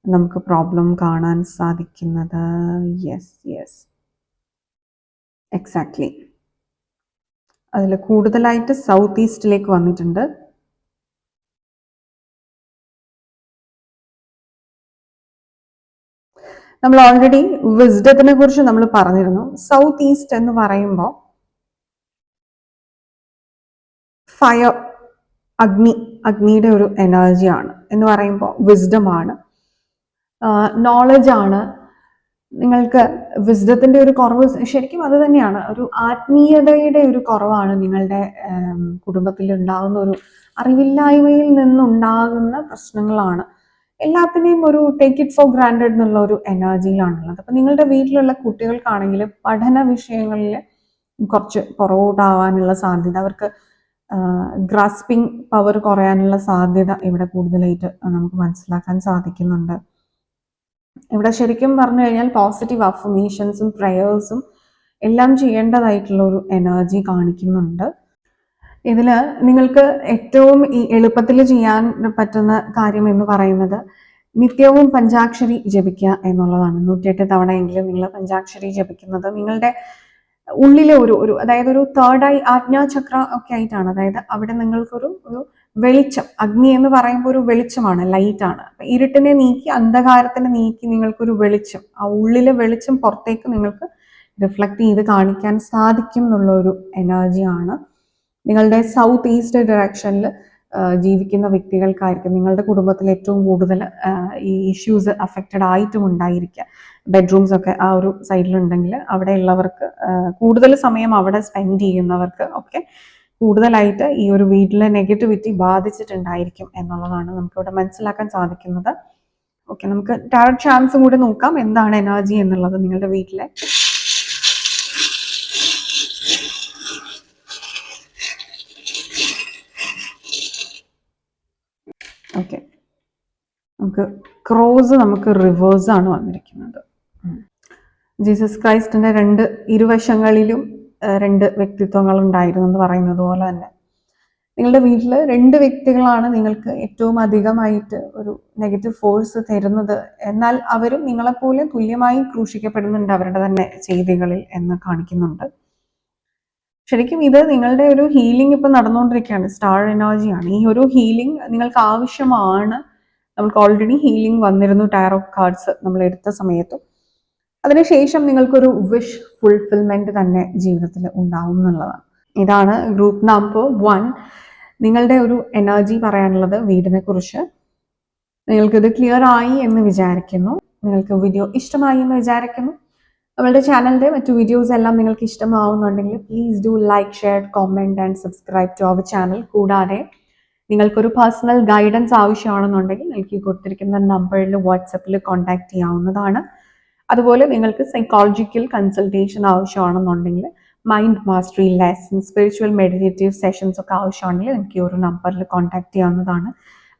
നമുക്ക് പ്രോബ്ലം കാണാൻ സാധിക്കുന്നത്. Yes, exactly. അതിൽ കൂടുതലായിട്ട് സൗത്ത് ഈസ്റ്റിലേക്ക് വന്നിട്ടുണ്ട്. നമ്മൾ ഓൾറെഡി വിസ്ഡത്തിനെ കുറിച്ച് നമ്മൾ പറഞ്ഞിരുന്നു. സൗത്ത് ഈസ്റ്റ് എന്ന് പറയുമ്പോൾ ഫയർ, അഗ്നിയുടെ ഒരു എനർജിയാണ്. എന്ന് പറയുമ്പോൾ വിസ്ഡമാണ്, നോളജ് ആണ്. നിങ്ങൾക്ക് വിസ്ഡത്തിന്റെ ഒരു കുറവ് ശരിക്കും അത് തന്നെയാണ്. ഒരു ആത്മീയതയുടെ ഒരു കുറവാണ് നിങ്ങളുടെ കുടുംബത്തിൽ ഉണ്ടാകുന്ന ഒരു അറിവില്ലായ്മയിൽ നിന്നുണ്ടാകുന്ന പ്രശ്നങ്ങളാണ്. എല്ലാത്തിനെയും ഒരു ടേക്ക് ഇറ്റ് ഫോർ ഗ്രാൻഡഡ് എന്നുള്ള ഒരു എനർജിയിലാണുള്ളത്. അപ്പം നിങ്ങളുടെ വീട്ടിലുള്ള കുട്ടികൾക്കാണെങ്കിൽ പഠന വിഷയങ്ങളിൽ കുറച്ച് പുറകോട്ടാവാനുള്ള സാധ്യത, അവർക്ക് ഗ്രാസ്പിംഗ് പവർ കുറയാനുള്ള സാധ്യത ഇവിടെ കൂടുതലായിട്ട് നമുക്ക് മനസ്സിലാക്കാൻ സാധിക്കുന്നുണ്ട്. ഇവിടെ ശരിക്കും പറഞ്ഞു കഴിഞ്ഞാൽ പോസിറ്റീവ് അഫർമേഷൻസും പ്രേയേഴ്സും എല്ലാം ചെയ്യേണ്ടതായിട്ടുള്ള ഒരു എനർജി കാണിക്കുന്നുണ്ട്. ഇതിൽ നിങ്ങൾക്ക് ഏറ്റവും എളുപ്പത്തിൽ ചെയ്യാൻ പറ്റുന്ന കാര്യം എന്ന് പറയുന്നത് നിത്യവും പഞ്ചാക്ഷരി ജപിക്കുക എന്നുള്ളതാണ്. 108 തവണയെങ്കിലും നിങ്ങൾ പഞ്ചാക്ഷരി ജപിക്കുന്നത് നിങ്ങളുടെ ഉള്ളിലെ ഒരു അതായത് ഒരു തേർഡ് ഐ ആജ്ഞാചക്ര ഒക്കെ ആയിട്ടാണ്. അതായത് അവിടെ നിങ്ങൾക്കൊരു വെളിച്ചം, അഗ്നി എന്ന് പറയുമ്പോൾ ഒരു വെളിച്ചമാണ്, ലൈറ്റാണ്. ഇരുട്ടിനെ നീക്കി അന്ധകാരത്തിനെ നീക്കി നിങ്ങൾക്കൊരു വെളിച്ചം, ആ ഉള്ളിലെ വെളിച്ചം പുറത്തേക്ക് നിങ്ങൾക്ക് റിഫ്ലക്ട് ചെയ്ത് കാണിക്കാൻ സാധിക്കും എന്നുള്ള ഒരു എനർജിയാണ്. നിങ്ങളുടെ സൗത്ത് ഈസ്റ്റ് ഡയറക്ഷനിൽ ജീവിക്കുന്ന വ്യക്തികൾക്കായിരിക്കും നിങ്ങളുടെ കുടുംബത്തിൽ ഏറ്റവും കൂടുതൽ ഈ ഇഷ്യൂസ് അഫക്റ്റഡ് ആയിട്ടും ഉണ്ടായിരിക്കുക. ബെഡ്റൂംസ് ഒക്കെ ആ ഒരു സൈഡിലുണ്ടെങ്കിൽ അവിടെയുള്ളവർക്ക്, കൂടുതൽ സമയം അവിടെ സ്പെൻഡ് ചെയ്യുന്നവർക്ക് ഒക്കെ കൂടുതലായിട്ട് ഈ ഒരു വീട്ടിലെ നെഗറ്റിവിറ്റി ബാധിച്ചിട്ടുണ്ടായിരിക്കും എന്നുള്ളതാണ് നമുക്കിവിടെ മനസ്സിലാക്കാൻ സാധിക്കുന്നത്. ഓക്കെ, നമുക്ക് ടാരറ്റ് ചാൻസും കൂടി നോക്കാം എന്താണ് എനർജി എന്നുള്ളത് നിങ്ങളുടെ വീട്ടിലെ. ഓക്കെ, നമുക്ക് ക്രോസ് നമുക്ക് റിവേഴ്സാണ് വന്നിരിക്കുന്നത്. ജീസസ് ക്രൈസ്റ്റിന്റെ ഇരുവശങ്ങളിലും രണ്ട് വ്യക്തിത്വങ്ങൾ ഉണ്ടായിരുന്നു എന്ന് പറയുന്നത് പോലെ തന്നെ നിങ്ങളുടെ വീട്ടിൽ രണ്ട് വ്യക്തികളാണ് നിങ്ങൾക്ക് ഏറ്റവും അധികമായിട്ട് ഒരു നെഗറ്റീവ് ഫോഴ്സ് തരുന്നത്. എന്നാൽ അവരും നിങ്ങളെപ്പോലെ തുല്യമായി ക്രൂശിക്കപ്പെടുന്നുണ്ട് അവരുടെ തന്നെ ചെയ്തികളിൽ എന്ന് കാണിക്കുന്നുണ്ട്. ശരിക്കും ഇത് നിങ്ങളുടെ ഒരു ഹീലിംഗ് ഇപ്പൊ നടന്നുകൊണ്ടിരിക്കുകയാണ്. സ്റ്റാർ എനർജിയാണ് ഈ ഒരു ഹീലിംഗ് നിങ്ങൾക്ക് ആവശ്യമാണ്. നമുക്ക് ഓൾറെഡി ഹീലിംഗ് വന്നിരുന്നു ടാരോ കാർഡ്സ് നമ്മൾ എടുത്ത സമയത്തും. അതിനുശേഷം നിങ്ങൾക്കൊരു വിഷ് ഫുൾഫിൽമെന്റ് തന്നെ ജീവിതത്തിൽ ഉണ്ടാവും എന്നുള്ളതാണ്. ഇതാണ് ഗ്രൂപ്പ് നമ്പർ 1. നിങ്ങളുടെ ഒരു എനർജി പറയാനുള്ളത് വീടിനെ കുറിച്ച്. നിങ്ങൾക്കിത് ക്ലിയർ ആയി എന്ന് വിചാരിക്കുന്നു. നിങ്ങൾക്ക് വീഡിയോ ഇഷ്ടമായി എന്ന് വിചാരിക്കുന്നു. നമ്മളുടെ ചാനലിന്റെ മറ്റു വീഡിയോസ് എല്ലാം നിങ്ങൾക്ക് ഇഷ്ടമാവുന്നുണ്ടെങ്കിൽ please do like, share, comment and subscribe to our channel. കൂടാതെ നിങ്ങൾക്കൊരു പേഴ്സണൽ ഗൈഡൻസ് ആവശ്യമാണെന്നുണ്ടെങ്കിൽ നിങ്ങൾക്ക് കൊടുത്തിരിക്കുന്ന നമ്പറിൽ വാട്സപ്പിൽ കോൺടാക്ട് ചെയ്യാവുന്നതാണ്. അതുപോലെ നിങ്ങൾക്ക് സൈക്കോളജിക്കൽ കൺസൾട്ടേഷൻ ആവശ്യമാണെന്നുണ്ടെങ്കിൽ mind mastery lesson, spiritual meditative sessions ഒക്കെ ആവശ്യമാണെങ്കിൽ എനിക്ക് ഈ ഒരു നമ്പറിൽ കോൺടാക്ട് ചെയ്യാവുന്നതാണ്.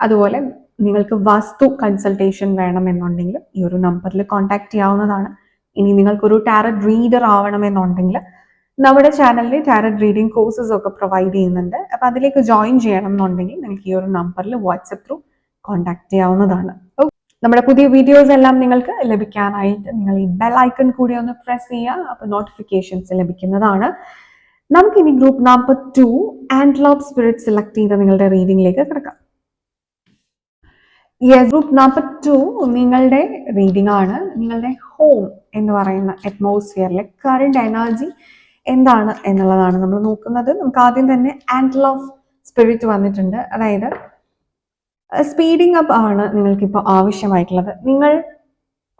അതുപോലെ നിങ്ങൾക്ക് വാസ്തു കൺസൾട്ടേഷൻ വേണമെന്നുണ്ടെങ്കിൽ ഈ ഒരു നമ്പറിൽ കോൺടാക്ട് ചെയ്യാവുന്നതാണ്. ഇനി നിങ്ങൾക്കൊരു ടാരറ്റ് റീഡർ ആവണമെന്നുണ്ടെങ്കിൽ നമ്മുടെ ചാനലിൽ ടാരറ്റ് റീഡിംഗ് കോഴ്സസ് ഒക്കെ പ്രൊവൈഡ് ചെയ്യുന്നുണ്ട്. അപ്പം അതിലേക്ക് ജോയിൻ ചെയ്യണം എന്നുണ്ടെങ്കിൽ നിങ്ങൾക്ക് ഈ ഒരു നമ്പറിൽ വാട്സപ്പ് ത്രൂ കോൺടാക്ട് ചെയ്യാവുന്നതാണ്. നമ്മുടെ പുതിയ വീഡിയോസ് എല്ലാം നിങ്ങൾക്ക് ലഭിക്കാനായിട്ട് നിങ്ങൾ ഈ ബെൽ ഐക്കൺ കൂടി ഒന്ന് പ്രസ് ചെയ്യുക. അപ്പോൾ നോട്ടിഫിക്കേഷൻസ് ലഭിക്കുന്നതാണ്. നമുക്കിനി ഗ്രൂപ്പ് നമ്പർ 2 ആൻഡ്ലോപ്പ് സ്പിരിറ്റ് സെലക്ട് ചെയ്ത നിങ്ങളുടെ റീഡിംഗിലേക്ക് കിടക്കാം. ഗ്രൂപ്പ് നമ്പർ 2 നിങ്ങളുടെ റീഡിംഗ് ആണ്. നിങ്ങളുടെ ഹോം എന്ന് പറയുന്ന അറ്റ്മോസ്ഫിയറിലെ കറണ്ട് എനർജി എന്താണ് എന്നുള്ളതാണ് നമ്മൾ നോക്കുന്നത്. നമുക്ക് ആദ്യം തന്നെ ആൻഡ്ലോപ്പ് സ്പിരിറ്റ് വന്നിട്ടുണ്ട്. അതായത് സ്പീഡിങ് അപ്പ് ആണ് നിങ്ങൾക്കിപ്പോൾ ആവശ്യമായിട്ടുള്ളത്. നിങ്ങൾ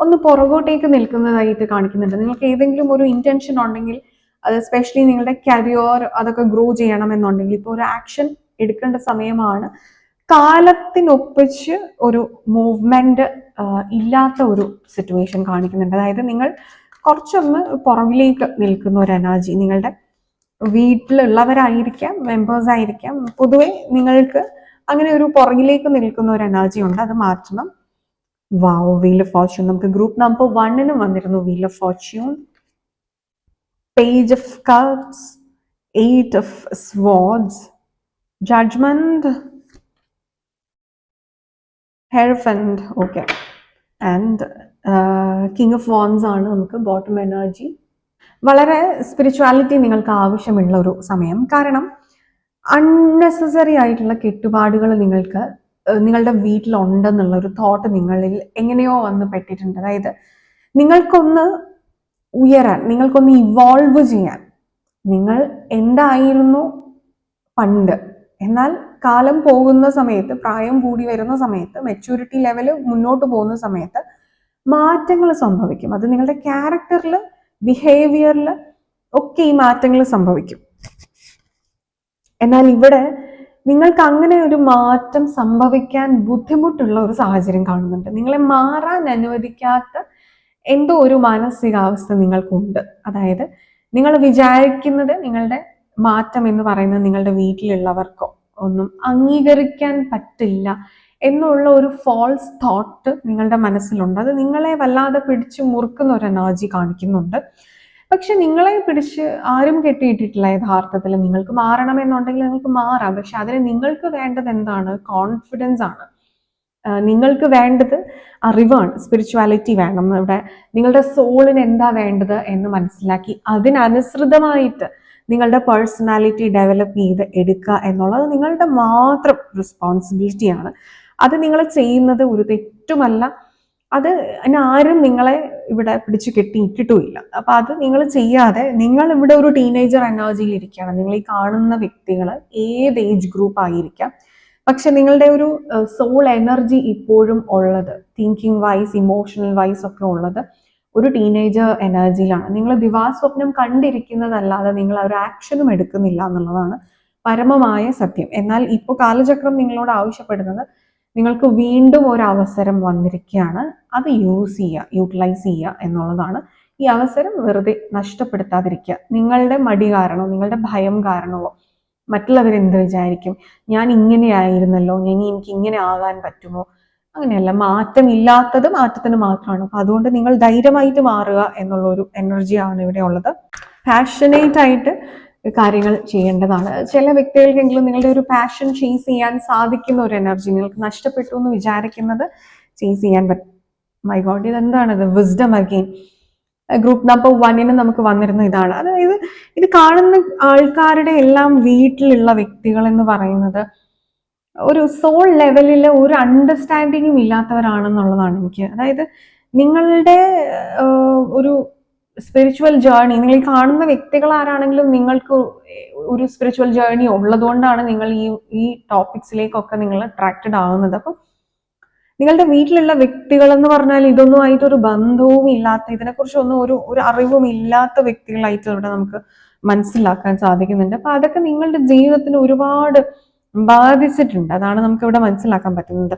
ഒന്ന് പുറകോട്ടേക്ക് നിൽക്കുന്നതായിട്ട് കാണിക്കുന്നുണ്ട്. നിങ്ങൾക്ക് ഏതെങ്കിലും ഒരു ഇന്റൻഷൻ ഉണ്ടെങ്കിൽ അത് എസ്പെഷ്യലി നിങ്ങളുടെ കരിയർ അതൊക്കെ ഗ്രോ ചെയ്യണമെന്നുണ്ടെങ്കിൽ ഇപ്പോൾ ഒരു ആക്ഷൻ എടുക്കേണ്ട സമയമാണ്. കാലത്തിനൊപ്പിച്ച് ഒരു മൂവ്മെന്റ് ഇല്ലാത്ത ഒരു സിറ്റുവേഷൻ കാണിക്കുന്നുണ്ട്. അതായത് നിങ്ങൾ കുറച്ചൊന്ന് പുറകിലേക്ക് നിൽക്കുന്ന ഒരു എനർജി നിങ്ങളുടെ വീട്ടിലുള്ളവരായിരിക്കാം, മെമ്പേഴ്സ് ആയിരിക്കാം. പൊതുവെ നിങ്ങൾക്ക് അങ്ങനെ ഒരു പുറകിലേക്ക് നിൽക്കുന്ന ഒരു എനർജി ഉണ്ട്. അത് മാറ്റണം. Wow, wheel of fortune. നമുക്ക് ഗ്രൂപ്പ് നമ്പർ 1 വന്നിരുന്നു wheel of fortune, page of cups, 8 of swords, judgement, hierophant, okay, and king of wands ആണ് നമുക്ക് ബോട്ടം എനർജി. വളരെ സ്പിരിച്വാലിറ്റി നിങ്ങൾക്ക് ആവശ്യമുള്ള ഒരു സമയം. കാരണം അൺനെസസറി ആയിട്ടുള്ള കെട്ടുപാടുകൾ നിങ്ങൾക്ക് നിങ്ങളുടെ വീട്ടിലുണ്ടെന്നുള്ള ഒരു തോട്ട് നിങ്ങളിൽ എങ്ങനെയോ വന്ന് പെട്ടിട്ടുണ്ട്. അതായത് നിങ്ങൾക്കൊന്ന് ഉയരാൻ, നിങ്ങൾക്കൊന്ന് ഇവോൾവ് ചെയ്യാൻ, നിങ്ങൾ എന്തായിരുന്നു പണ്ട്, എന്നാൽ കാലം പോകുന്ന സമയത്ത്, പ്രായം കൂടി വരുന്ന സമയത്ത്, മെച്യൂരിറ്റി ലെവൽ മുന്നോട്ട് പോകുന്ന സമയത്ത് മാറ്റങ്ങൾ സംഭവിക്കും. അത് നിങ്ങളുടെ ക്യാരക്ടറിൽ, ബിഹേവിയറിൽ ഒക്കെ ഈ മാറ്റങ്ങൾ സംഭവിക്കും. എന്നാൽ ഇവിടെ നിങ്ങൾക്ക് അങ്ങനെ ഒരു മാറ്റം സംഭവിക്കാൻ ബുദ്ധിമുട്ടുള്ള ഒരു സാഹചര്യം കാണുന്നുണ്ട്. നിങ്ങളെ മാറാൻ അനുവദിക്കാത്ത എന്തോ ഒരു മാനസികാവസ്ഥ നിങ്ങൾക്കുണ്ട്. അതായത് നിങ്ങൾ വിചാരിക്കുന്നത് നിങ്ങളുടെ മാറ്റം എന്ന് പറയുന്നത് നിങ്ങളുടെ വീട്ടിലുള്ളവർക്കോ ഒന്നും അംഗീകരിക്കാൻ പറ്റില്ല എന്നുള്ള ഒരു ഫോൾസ് തോട്ട് നിങ്ങളുടെ മനസ്സിലുണ്ട്. അത് നിങ്ങളെ വല്ലാതെ പിടിച്ചു മുറുക്കുന്ന ഒരു എനർജി കാണിക്കുന്നുണ്ട്. പക്ഷെ നിങ്ങളെ പിടിച്ച് ആരും കെട്ടിയിട്ടിട്ടില്ല. യഥാർത്ഥത്തിൽ നിങ്ങൾക്ക് മാറണമെന്നുണ്ടെങ്കിൽ നിങ്ങൾക്ക് മാറാം. പക്ഷെ അതിന് നിങ്ങൾക്ക് വേണ്ടത് എന്താണ്? കോൺഫിഡൻസ് ആണ്. നിങ്ങൾക്ക് വേണ്ടത് അറിവാണ്, സ്പിരിച്വാലിറ്റി വേണം. ഇവിടെ നിങ്ങളുടെ സോളിന് എന്താ വേണ്ടത് എന്ന് മനസ്സിലാക്കി അതിനനുസൃതമായിട്ട് നിങ്ങളുടെ പേഴ്സണാലിറ്റി ഡെവലപ്പ് ചെയ്ത് എടുക്കുക എന്നുള്ളത് നിങ്ങളുടെ മാത്രം റെസ്പോൺസിബിലിറ്റിയാണ്. അത് നിങ്ങൾ ചെയ്യുന്നത് ഒരു തെറ്റുമല്ല. അത് ആരും നിങ്ങളെ ഇവിടെ പിടിച്ചു കെട്ടിയിട്ടിട്ടുമില്ല. അപ്പൊ അത് നിങ്ങൾ ചെയ്യാതെ നിങ്ങൾ ഇവിടെ ഒരു ടീനേജർ എനർജിയിൽ ഇരിക്കുകയാണ്. നിങ്ങൾ ഈ കാണുന്ന വ്യക്തികൾ ഏത് ഏജ് ഗ്രൂപ്പ് ആയിരിക്കാം, പക്ഷെ നിങ്ങളുടെ ഒരു സോൾ എനർജി ഇപ്പോഴും ഉള്ളത്, തിങ്കിങ് വൈസ്, ഇമോഷണൽ വൈസ് ഒക്കെ ഉള്ളത് ഒരു ടീനേജർ എനർജിയിലാണ്. നിങ്ങൾ ദിവാസ്വപ്നം കണ്ടിരിക്കുന്നതല്ലാതെ നിങ്ങൾ ഒരു ആക്ഷനും എടുക്കുന്നില്ല എന്നുള്ളതാണ് പരമമായ സത്യം. എന്നാൽ ഇപ്പോൾ കാലചക്രം നിങ്ങളോട് ആവശ്യപ്പെടുന്നത് നിങ്ങൾക്ക് വീണ്ടും ഒരു അവസരം വന്നിരിക്കുകയാണ്. അത് യൂട്ടിലൈസ് ചെയ്യുക എന്നുള്ളതാണ്. ഈ അവസരം വെറുതെ നഷ്ടപ്പെടുത്താതിരിക്കുക. നിങ്ങളുടെ മടി കാരണമോ നിങ്ങളുടെ ഭയം കാരണമോ മറ്റുള്ളവരെന്ത് വിചാരിക്കും, ഞാൻ ഇങ്ങനെയായിരുന്നല്ലോ, എനിക്ക് ഇങ്ങനെ ആകാൻ പറ്റുമോ, അങ്ങനെയല്ല, മാറ്റമില്ലാത്തത് മാറ്റത്തിന് മാത്രമാണ്. അപ്പൊ അതുകൊണ്ട് നിങ്ങൾ ധൈര്യമായിട്ട് മാറുക എന്നുള്ള ഒരു എനർജിയാണ് ഇവിടെ ഉള്ളത്. പാഷനേറ്റ് ആയിട്ട് കാര്യങ്ങൾ ചെയ്യേണ്ടതാണ്. ചില വ്യക്തികൾക്കെങ്കിലും നിങ്ങളുടെ ഒരു പാഷൻ ചേസ് ചെയ്യാൻ സാധിക്കുന്ന ഒരു എനർജി, നിങ്ങൾക്ക് നഷ്ടപ്പെട്ടു എന്ന് വിചാരിക്കുന്നത് ചേസ് ചെയ്യാൻ പറ്റും. മൈ ഗോഡ്, ഇതെന്താണിത്? Wisdom again. ഗ്രൂപ്പ് നമ്പർ 1 നമുക്ക് വന്നിരുന്ന ഇതാണ്. അതായത് ഇത് കാണുന്ന ആൾക്കാരുടെ എല്ലാം വീട്ടിലുള്ള വ്യക്തികൾ എന്ന് പറയുന്നത് ഒരു സോൾ ലെവലിൽ ഒരു അണ്ടർസ്റ്റാൻഡിങ്ങും ഇല്ലാത്തവരാണെന്നുള്ളതാണ് എനിക്ക്. അതായത് നിങ്ങളുടെ ഒരു സ്പിരിച്വൽ ജേർണി, നിങ്ങൾ ഈ കാണുന്ന വ്യക്തികൾ ആരാണെങ്കിലും നിങ്ങൾക്ക് ഒരു സ്പിരിച്വൽ ജേർണി ഉള്ളതുകൊണ്ടാണ് നിങ്ങൾ ഈ ടോപ്പിക്സിലേക്കൊക്കെ നിങ്ങൾ അട്രാക്റ്റഡ് ആവുന്നത്. അപ്പം നിങ്ങളുടെ വീട്ടിലുള്ള വ്യക്തികൾ എന്ന് പറഞ്ഞാൽ ഇതൊന്നുമായിട്ട് ഒരു ബന്ധവും ഇല്ലാത്ത, ഇതിനെക്കുറിച്ചൊന്നും ഒരു അറിവും ഇല്ലാത്ത വ്യക്തികളായിട്ട് ഇവിടെ നമുക്ക് മനസ്സിലാക്കാൻ സാധിക്കുന്നുണ്ട്. അപ്പൊ അതൊക്കെ നിങ്ങളുടെ ജീവിതത്തിന് ഒരുപാട് ബാധിച്ചിട്ടുണ്ട്. അതാണ് നമുക്ക് ഇവിടെ മനസ്സിലാക്കാൻ പറ്റുന്നത്.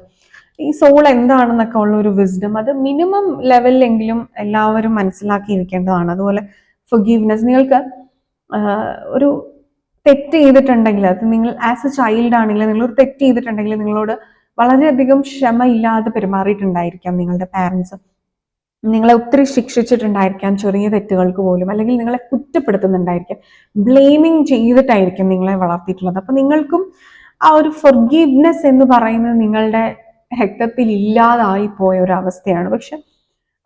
ഈ സോൾ എന്താണെന്നൊക്കെ ഉള്ള ഒരു വിസ്ഡം, അത് മിനിമം ലെവലിലെങ്കിലും എല്ലാവരും മനസ്സിലാക്കിയിരിക്കേണ്ടതാണ്. അതുപോലെ ഫൊർഗീവ്നെസ്, നിങ്ങൾക്ക് ഒരു തെറ്റ് ചെയ്തിട്ടുണ്ടെങ്കിൽ, അത് നിങ്ങൾ ആസ് എ ചൈൽഡ് ആണെങ്കിൽ നിങ്ങൾ ഒരു തെറ്റ് ചെയ്തിട്ടുണ്ടെങ്കിൽ നിങ്ങളോട് വളരെയധികം ക്ഷമയില്ലാതെ പെരുമാറിയിട്ടുണ്ടായിരിക്കാം നിങ്ങളുടെ പാരൻസ്. നിങ്ങളെ ഒത്തിരി ശിക്ഷിച്ചിട്ടുണ്ടായിരിക്കാം ചെറിയ തെറ്റുകൾക്ക് പോലും, അല്ലെങ്കിൽ നിങ്ങളെ കുറ്റപ്പെടുത്തുന്നുണ്ടായിരിക്കാം, ബ്ലെയിമിങ് ചെയ്തിട്ടായിരിക്കും നിങ്ങളെ വളർത്തിയിട്ടുള്ളത്. അപ്പൊ നിങ്ങൾക്കും ആ ഒരു ഫൊർഗീവ്നെസ് എന്ന് പറയുന്നത് നിങ്ങളുടെ രക്തത്തിൽ ഇല്ലാതായി പോയ ഒരു അവസ്ഥയാണ്. പക്ഷെ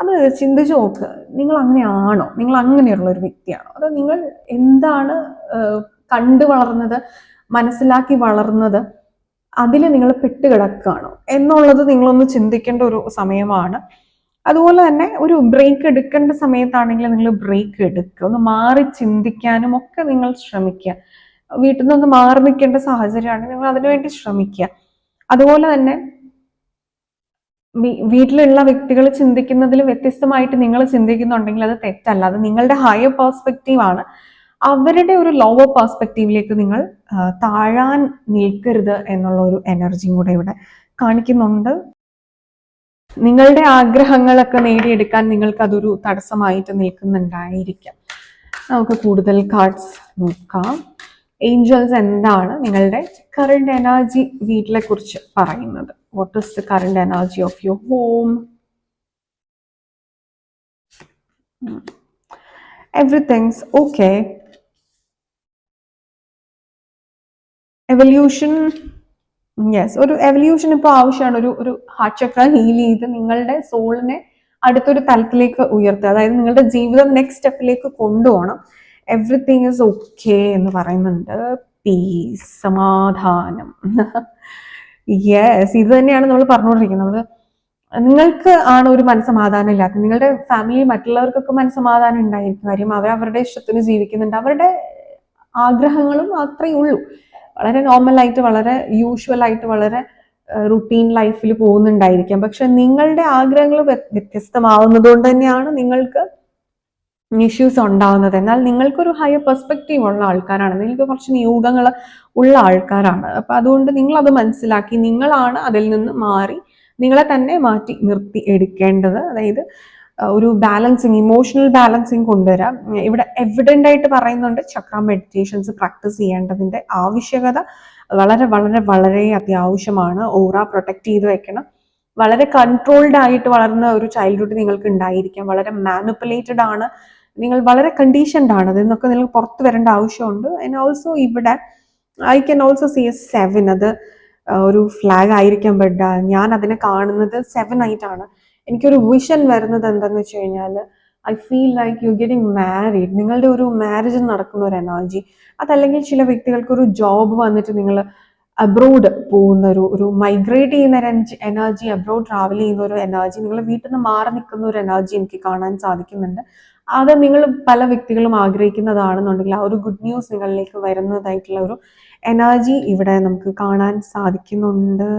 അത് ചിന്തിച്ചു നോക്ക്, നിങ്ങൾ അങ്ങനെയാണോ? നിങ്ങൾ അങ്ങനെയുള്ള ഒരു വ്യക്തിയാണോ? അതോ നിങ്ങൾ എന്താണ് കണ്ടു വളർന്നത്, മനസ്സിലാക്കി വളർന്നത്, അതിൽ നിങ്ങൾ പെട്ടുകിടക്കുകയാണോ എന്നുള്ളത് നിങ്ങളൊന്ന് ചിന്തിക്കേണ്ട ഒരു സമയമാണ്. അതുപോലെ തന്നെ ഒരു ബ്രേക്ക് എടുക്കേണ്ട സമയത്താണെങ്കിൽ നിങ്ങൾ ബ്രേക്ക് എടുക്കുക, ഒന്ന് മാറി ചിന്തിക്കാനും ഒക്കെ നിങ്ങൾ ശ്രമിക്കുക. വീട്ടിൽ നിന്ന് മാറി നിൽക്കേണ്ട സാഹചര്യമാണ്, നിങ്ങൾ അതിനുവേണ്ടി ശ്രമിക്കുക. അതുപോലെ തന്നെ വീട്ടിലുള്ള വ്യക്തികൾ ചിന്തിക്കുന്നതിൽ വ്യത്യസ്തമായിട്ട് നിങ്ങൾ ചിന്തിക്കുന്നുണ്ടെങ്കിൽ അത് തെറ്റല്ല, അത് നിങ്ങളുടെ ഹയർ പെർസ്പെക്റ്റീവ് ആണ്. അവരുടെ ഒരു ലോവർ പെർസ്പെക്റ്റീവിലേക്ക് നിങ്ങൾ താഴാൻ നിൽക്കരുത് എന്നുള്ള ഒരു എനർജിയും കൂടെ ഇവിടെ കാണിക്കുന്നുണ്ട്. നിങ്ങളുടെ ആഗ്രഹങ്ങളൊക്കെ നേടിയെടുക്കാൻ നിങ്ങൾക്ക് അതൊരു തടസ്സമായിട്ട് നിൽക്കുന്നുണ്ടായിരിക്കാം. നമുക്ക് കൂടുതൽ കാർഡ്സ് നോക്കാം. ഏഞ്ചൽസ് എന്താണ് നിങ്ങളുടെ കറണ്ട് എനർജി വീട്ടിലെ കുറിച്ച് പറയുന്നത്? What is the current energy of your home? Everything's okay. Evolution, yes, ഒരു എവല്യൂഷൻ ഇപ്പോൾ ആവശ്യമാണ്. ഒരു ഹാർട്ട് ചക്ര ഹീൽ ചെയ്ത് നിങ്ങളുടെ സോളിനെ അടുത്തൊരു തലത്തിലേക്ക് ഉയർത്തുക, അതായത് നിങ്ങളുടെ ജീവിതം നെക്സ്റ്റ് സ്റ്റെപ്പിലേക്ക് കൊണ്ടുപോകണം. എവറിത്തിങ് ഇസ് ഓക്കെ എന്ന് പറയുന്നുണ്ട്. പീസ്, സമാധാനം. യെസ്, ഇത് തന്നെയാണ് നമ്മൾ പറഞ്ഞുകൊണ്ടിരിക്കുന്നത്. നിങ്ങൾക്ക് ആണ് ഒരു മനസ്സമാധാനം ഇല്ലാത്തത്, നിങ്ങളുടെ ഫാമിലി മറ്റുള്ളവർക്കൊക്കെ മനസ്സമാധാനം ഉണ്ടായിരിക്കും. കാര്യം അവരവരുടെ ഇഷ്ടത്തിന് ജീവിക്കുന്നുണ്ട്, അവരുടെ ആഗ്രഹങ്ങളും മാത്രമേ ഉള്ളൂ. വളരെ നോർമലായിട്ട്, വളരെ യൂഷ്വലായിട്ട്, വളരെ റുട്ടീൻ ലൈഫിൽ പോകുന്നുണ്ടായിരിക്കാം. പക്ഷെ നിങ്ങളുടെ ആഗ്രഹങ്ങൾ വ്യത്യസ്തമാവുന്നത് കൊണ്ട് തന്നെയാണ് നിങ്ങൾക്ക് ഇഷ്യൂസ് ഉണ്ടാവുന്നത്. എന്നാൽ നിങ്ങൾക്കൊരു ഹയർ പെർസ്പെക്റ്റീവ് ഉള്ള ആൾക്കാരാണ്, നിങ്ങൾക്ക് കുറച്ച് നിയോഗങ്ങൾ ഉള്ള ആൾക്കാരാണ്. അപ്പൊ അതുകൊണ്ട് നിങ്ങൾ അത് മനസ്സിലാക്കി നിങ്ങളാണ് അതിൽ നിന്ന് മാറി നിങ്ങളെ തന്നെ മാറ്റി നിർത്തി എടുക്കേണ്ടത്. അതായത് ഒരു ബാലൻസിങ്, ഇമോഷണൽ ബാലൻസിങ് കൊണ്ടുവരാം. ഇവിടെ എവിഡന്റ് ആയിട്ട് പറയുന്നുണ്ട് ചക്ര മെഡിറ്റേഷൻസ് പ്രാക്ടീസ് ചെയ്യേണ്ടതിന്റെ ആവശ്യകത വളരെ വളരെ വളരെ അത്യാവശ്യമാണ്. ഓറ പ്രൊട്ടക്ട് ചെയ്ത് വെക്കണം. വളരെ കൺട്രോൾഡ് ആയിട്ട് വളർന്ന ഒരു ചൈൽഡ്ഹുഡ് നിങ്ങൾക്ക് ഉണ്ടായിരിക്കാം. വളരെ മാനിപ്പുലേറ്റഡ് ആണ് നിങ്ങൾ, വളരെ കണ്ടീഷൻഡ് ആണ്. അതിൽ നിന്നൊക്കെ നിങ്ങൾക്ക് പുറത്തു വരേണ്ട ആവശ്യമുണ്ട്. ആൻഡ് ഓൾസോ ഇവിടെ I can also see a 7. അത് ഒരു ഫ്ലാഗ് ആയിരിക്കാം, ബട്ട് ഞാൻ അതിനെ കാണുന്നത് 7 ആയിട്ടാണ്. എനിക്കൊരു വിഷൻ വരുന്നത് എന്താന്ന് വെച്ച് കഴിഞ്ഞാൽ, I feel like you getting married. നിങ്ങളുടെ ഒരു മാരേജ് നടക്കുന്ന ഒരു എനർജി, അതല്ലെങ്കിൽ ചില വ്യക്തികൾക്ക് ഒരു ജോബ് വന്നിട്ട് നിങ്ങൾ അബ്രോഡ് പോകുന്ന ഒരു മൈഗ്രേറ്റ് ചെയ്യുന്ന എനർജി, അബ്രോഡ് ട്രാവൽ ചെയ്യുന്ന ഒരു എനർജി, നിങ്ങൾ വീട്ടിൽ നിന്ന് മാറി നിൽക്കുന്ന ഒരു എനർജി എനിക്ക് കാണാൻ സാധിക്കുന്നുണ്ട്. അത് നിങ്ങൾ പല വ്യക്തികളും ആഗ്രഹിക്കുന്നതാണെന്നുണ്ടെങ്കിൽ ആ ഒരു ഗുഡ് ന്യൂസ് നിങ്ങളിലേക്ക് വരുന്നതായിട്ടുള്ള ഒരു എനർജി ഇവിടെ നമുക്ക് കാണാൻ സാധിക്കുന്നുണ്ട്.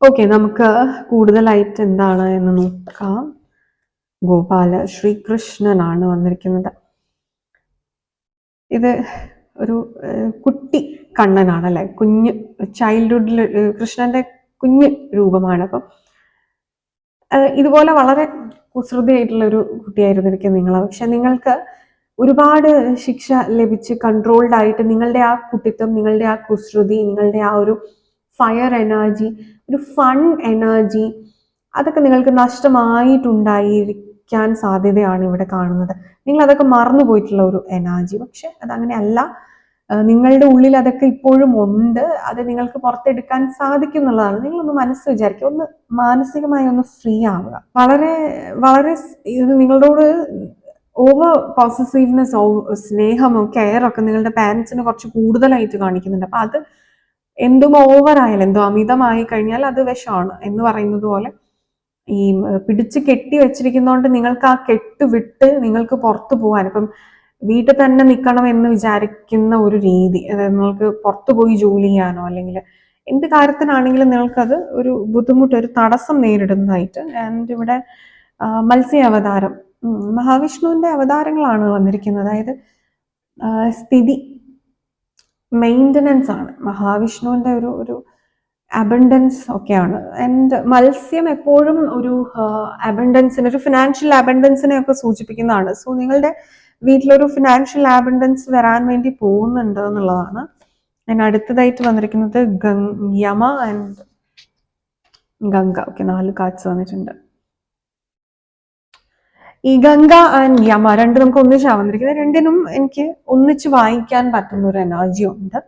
ഓക്കെ, നമുക്ക് കൂടുതലായിട്ട് എന്താണ് എന്ന് നോക്കാം. ഗോപാല ശ്രീകൃഷ്ണനാണ് വന്നിരിക്കുന്നത്. ഇത് ഒരു കുട്ടി കണ്ണനാണ് അല്ലെ, കുഞ്ഞ് ചൈൽഡ്ഹുഡിൽ കൃഷ്ണന്റെ കുഞ്ഞ് രൂപമാണ്. അപ്പം ഇതുപോലെ വളരെ കുസൃതിയായിട്ടുള്ള ഒരു കുട്ടിയായിരുന്നിരിക്കും നിങ്ങൾ. പക്ഷെ നിങ്ങൾക്ക് ഒരുപാട് ശിക്ഷ ലഭിച്ച് കൺട്രോൾഡ് ആയിട്ട് നിങ്ങളുടെ ആ കുട്ടിത്വം, നിങ്ങളുടെ ആ കുസൃതി, നിങ്ങളുടെ ആ ഒരു ഫയർ എനർജി, ഒരു ഫൺ എനർജി, അതൊക്കെ നിങ്ങൾക്ക് നഷ്ടമായിട്ടുണ്ടായിരിക്കാൻ സാധ്യതയാണ് ഇവിടെ കാണുന്നത്. നിങ്ങൾ അതൊക്കെ മറന്നു പോയിട്ടുള്ള ഒരു എനർജി. പക്ഷെ അതങ്ങനെ അല്ല. നിങ്ങളുടെ ഉള്ളിൽ അതൊക്കെ ഇപ്പോഴും ഉണ്ട്. അത് നിങ്ങൾക്ക് പുറത്തെടുക്കാൻ സാധിക്കും എന്നുള്ളതാണ്. നിങ്ങളൊന്ന് മനസ്സ് വിചാരിക്കുക, ഒന്ന് മാനസികമായി ഒന്ന് ഫ്രീ ആവുക. വളരെ വളരെ ഇത് നിങ്ങളോട് ഓവർ പോസസീവ്നെസ്, സ്നേഹമോ കെയറോ ഒക്കെ നിങ്ങളുടെ പാരൻസിന് കുറച്ച് കൂടുതലായിട്ട് കാണിക്കുന്നുണ്ട്. അപ്പൊ അത് എന്തും ഓവർ ആയാലും, എന്തോ അമിതമായി കഴിഞ്ഞാൽ അത് വിഷമാണ് എന്ന് പറയുന്നത് പോലെ ഈ പിടിച്ച് കെട്ടി വെച്ചിരിക്കുന്നതുകൊണ്ട് നിങ്ങൾക്ക് ആ കെട്ട് വിട്ട് നിങ്ങൾക്ക് പുറത്തു പോകാൻ, ഇപ്പം വീട്ടിൽ തന്നെ നിൽക്കണം എന്ന് വിചാരിക്കുന്ന ഒരു രീതി, അതായത് നിങ്ങൾക്ക് പുറത്തു പോയി ജോലി ചെയ്യാനോ അല്ലെങ്കിൽ എന്ത് കാര്യത്തിനാണെങ്കിലും നിങ്ങൾക്കത് ഒരു ബുദ്ധിമുട്ട്, ഒരു തടസ്സം നേരിടുന്നതായിട്ട്. ആൻഡ് ഇവിടെ മത്സ്യ അവതാരം, മഹാവിഷ്ണുവിന്റെ അവതാരങ്ങളാണ് വന്നിരിക്കുന്നത്. അതായത് സ്ഥിതി, മെയിൻ്റനൻസ് ആണ് മഹാവിഷ്ണുവിന്റെ ഒരു അബണ്ടൻസ് ഒക്കെയാണ്. ആൻഡ് മത്സ്യം എപ്പോഴും ഒരു അബണ്ടൻസിന്, ഒരു ഫിനാൻഷ്യൽ അബണ്ടൻസിനെ ഒക്കെ സൂചിപ്പിക്കുന്നതാണ്. സോ നിങ്ങളുടെ വീട്ടിലൊരു ഫിനാൻഷ്യൽ അബണ്ടൻസ് വരാൻ വേണ്ടി പോകുന്നുണ്ട് എന്നുള്ളതാണ്. ഞാൻ അടുത്തതായിട്ട് വന്നിരിക്കുന്നത് Yama and Ganga. Okay, 4 cards വന്നിട്ടുണ്ട്. ഈ ഗംഗ ആൻഡ് യമ രണ്ട് നമുക്ക് ഒന്നിച്ചാണ് വന്നിരിക്കുന്നത്. രണ്ടിനും എനിക്ക് ഒന്നിച്ച് വായിക്കാൻ പറ്റുന്ന ഒരു എനർജി ഉണ്ട്.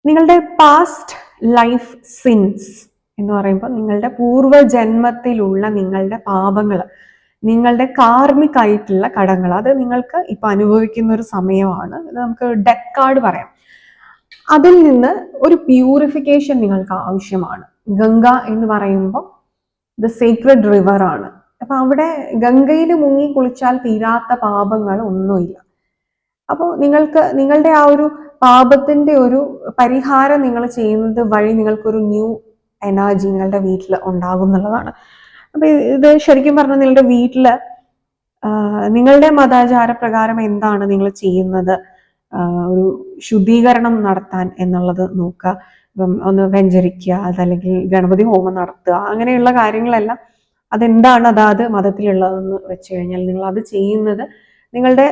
നിങ്ങളുടെ പാസ്റ്റ് ലൈഫ് സിൻസ് എന്ന് പറയുമ്പോൾ നിങ്ങളുടെ പൂർവ്വജന്മത്തിലുള്ള നിങ്ങളുടെ പാപങ്ങൾ, നിങ്ങളുടെ കാർമിക് ആയിട്ടുള്ള കടങ്ങൾ, അത് നിങ്ങൾക്ക് ഇപ്പൊ അനുഭവിക്കുന്ന ഒരു സമയമാണ്. ഇത് നമുക്ക് ഡെത്ത് കാർഡ് പറയാം. അതിൽ നിന്ന് ഒരു പ്യൂരിഫിക്കേഷൻ നിങ്ങൾക്ക് ആവശ്യമാണ്. ഗംഗ എന്ന് പറയുമ്പോൾ ദ സീക്രഡ് റിവർ ആണ്. അപ്പൊ അവിടെ ഗംഗയിൽ മുങ്ങി കുളിച്ചാൽ തീരാത്ത പാപങ്ങൾ ഒന്നുമില്ല. അപ്പോൾ നിങ്ങൾക്ക് നിങ്ങളുടെ ആ ഒരു പാപത്തിന്റെ ഒരു പരിഹാരം നിങ്ങൾ ചെയ്യുന്നത് വഴി നിങ്ങൾക്കൊരു ന്യൂ എനർജി നിങ്ങളുടെ വീട്ടിൽ ഉണ്ടാകും എന്നുള്ളതാണ്. അപ്പൊ ഇത് ശരിക്കും പറഞ്ഞാൽ നിങ്ങളുടെ വീട്ടില് നിങ്ങളുടെ മതാചാര പ്രകാരം എന്താണ് നിങ്ങൾ ചെയ്യുന്നത്, ഒരു ശുദ്ധീകരണം നടത്താൻ എന്നുള്ളത് നോക്കുക. ഇപ്പം ഒന്ന് വെഞ്ചരിക്കുക, അതല്ലെങ്കിൽ ഗണപതി ഹോമം നടത്തുക, അങ്ങനെയുള്ള കാര്യങ്ങളെല്ലാം അതെന്താണ് അതാത് മതത്തിലുള്ളതെന്ന് വെച്ച് കഴിഞ്ഞാൽ നിങ്ങൾ അത് ചെയ്യുന്നത് നിങ്ങളുടെ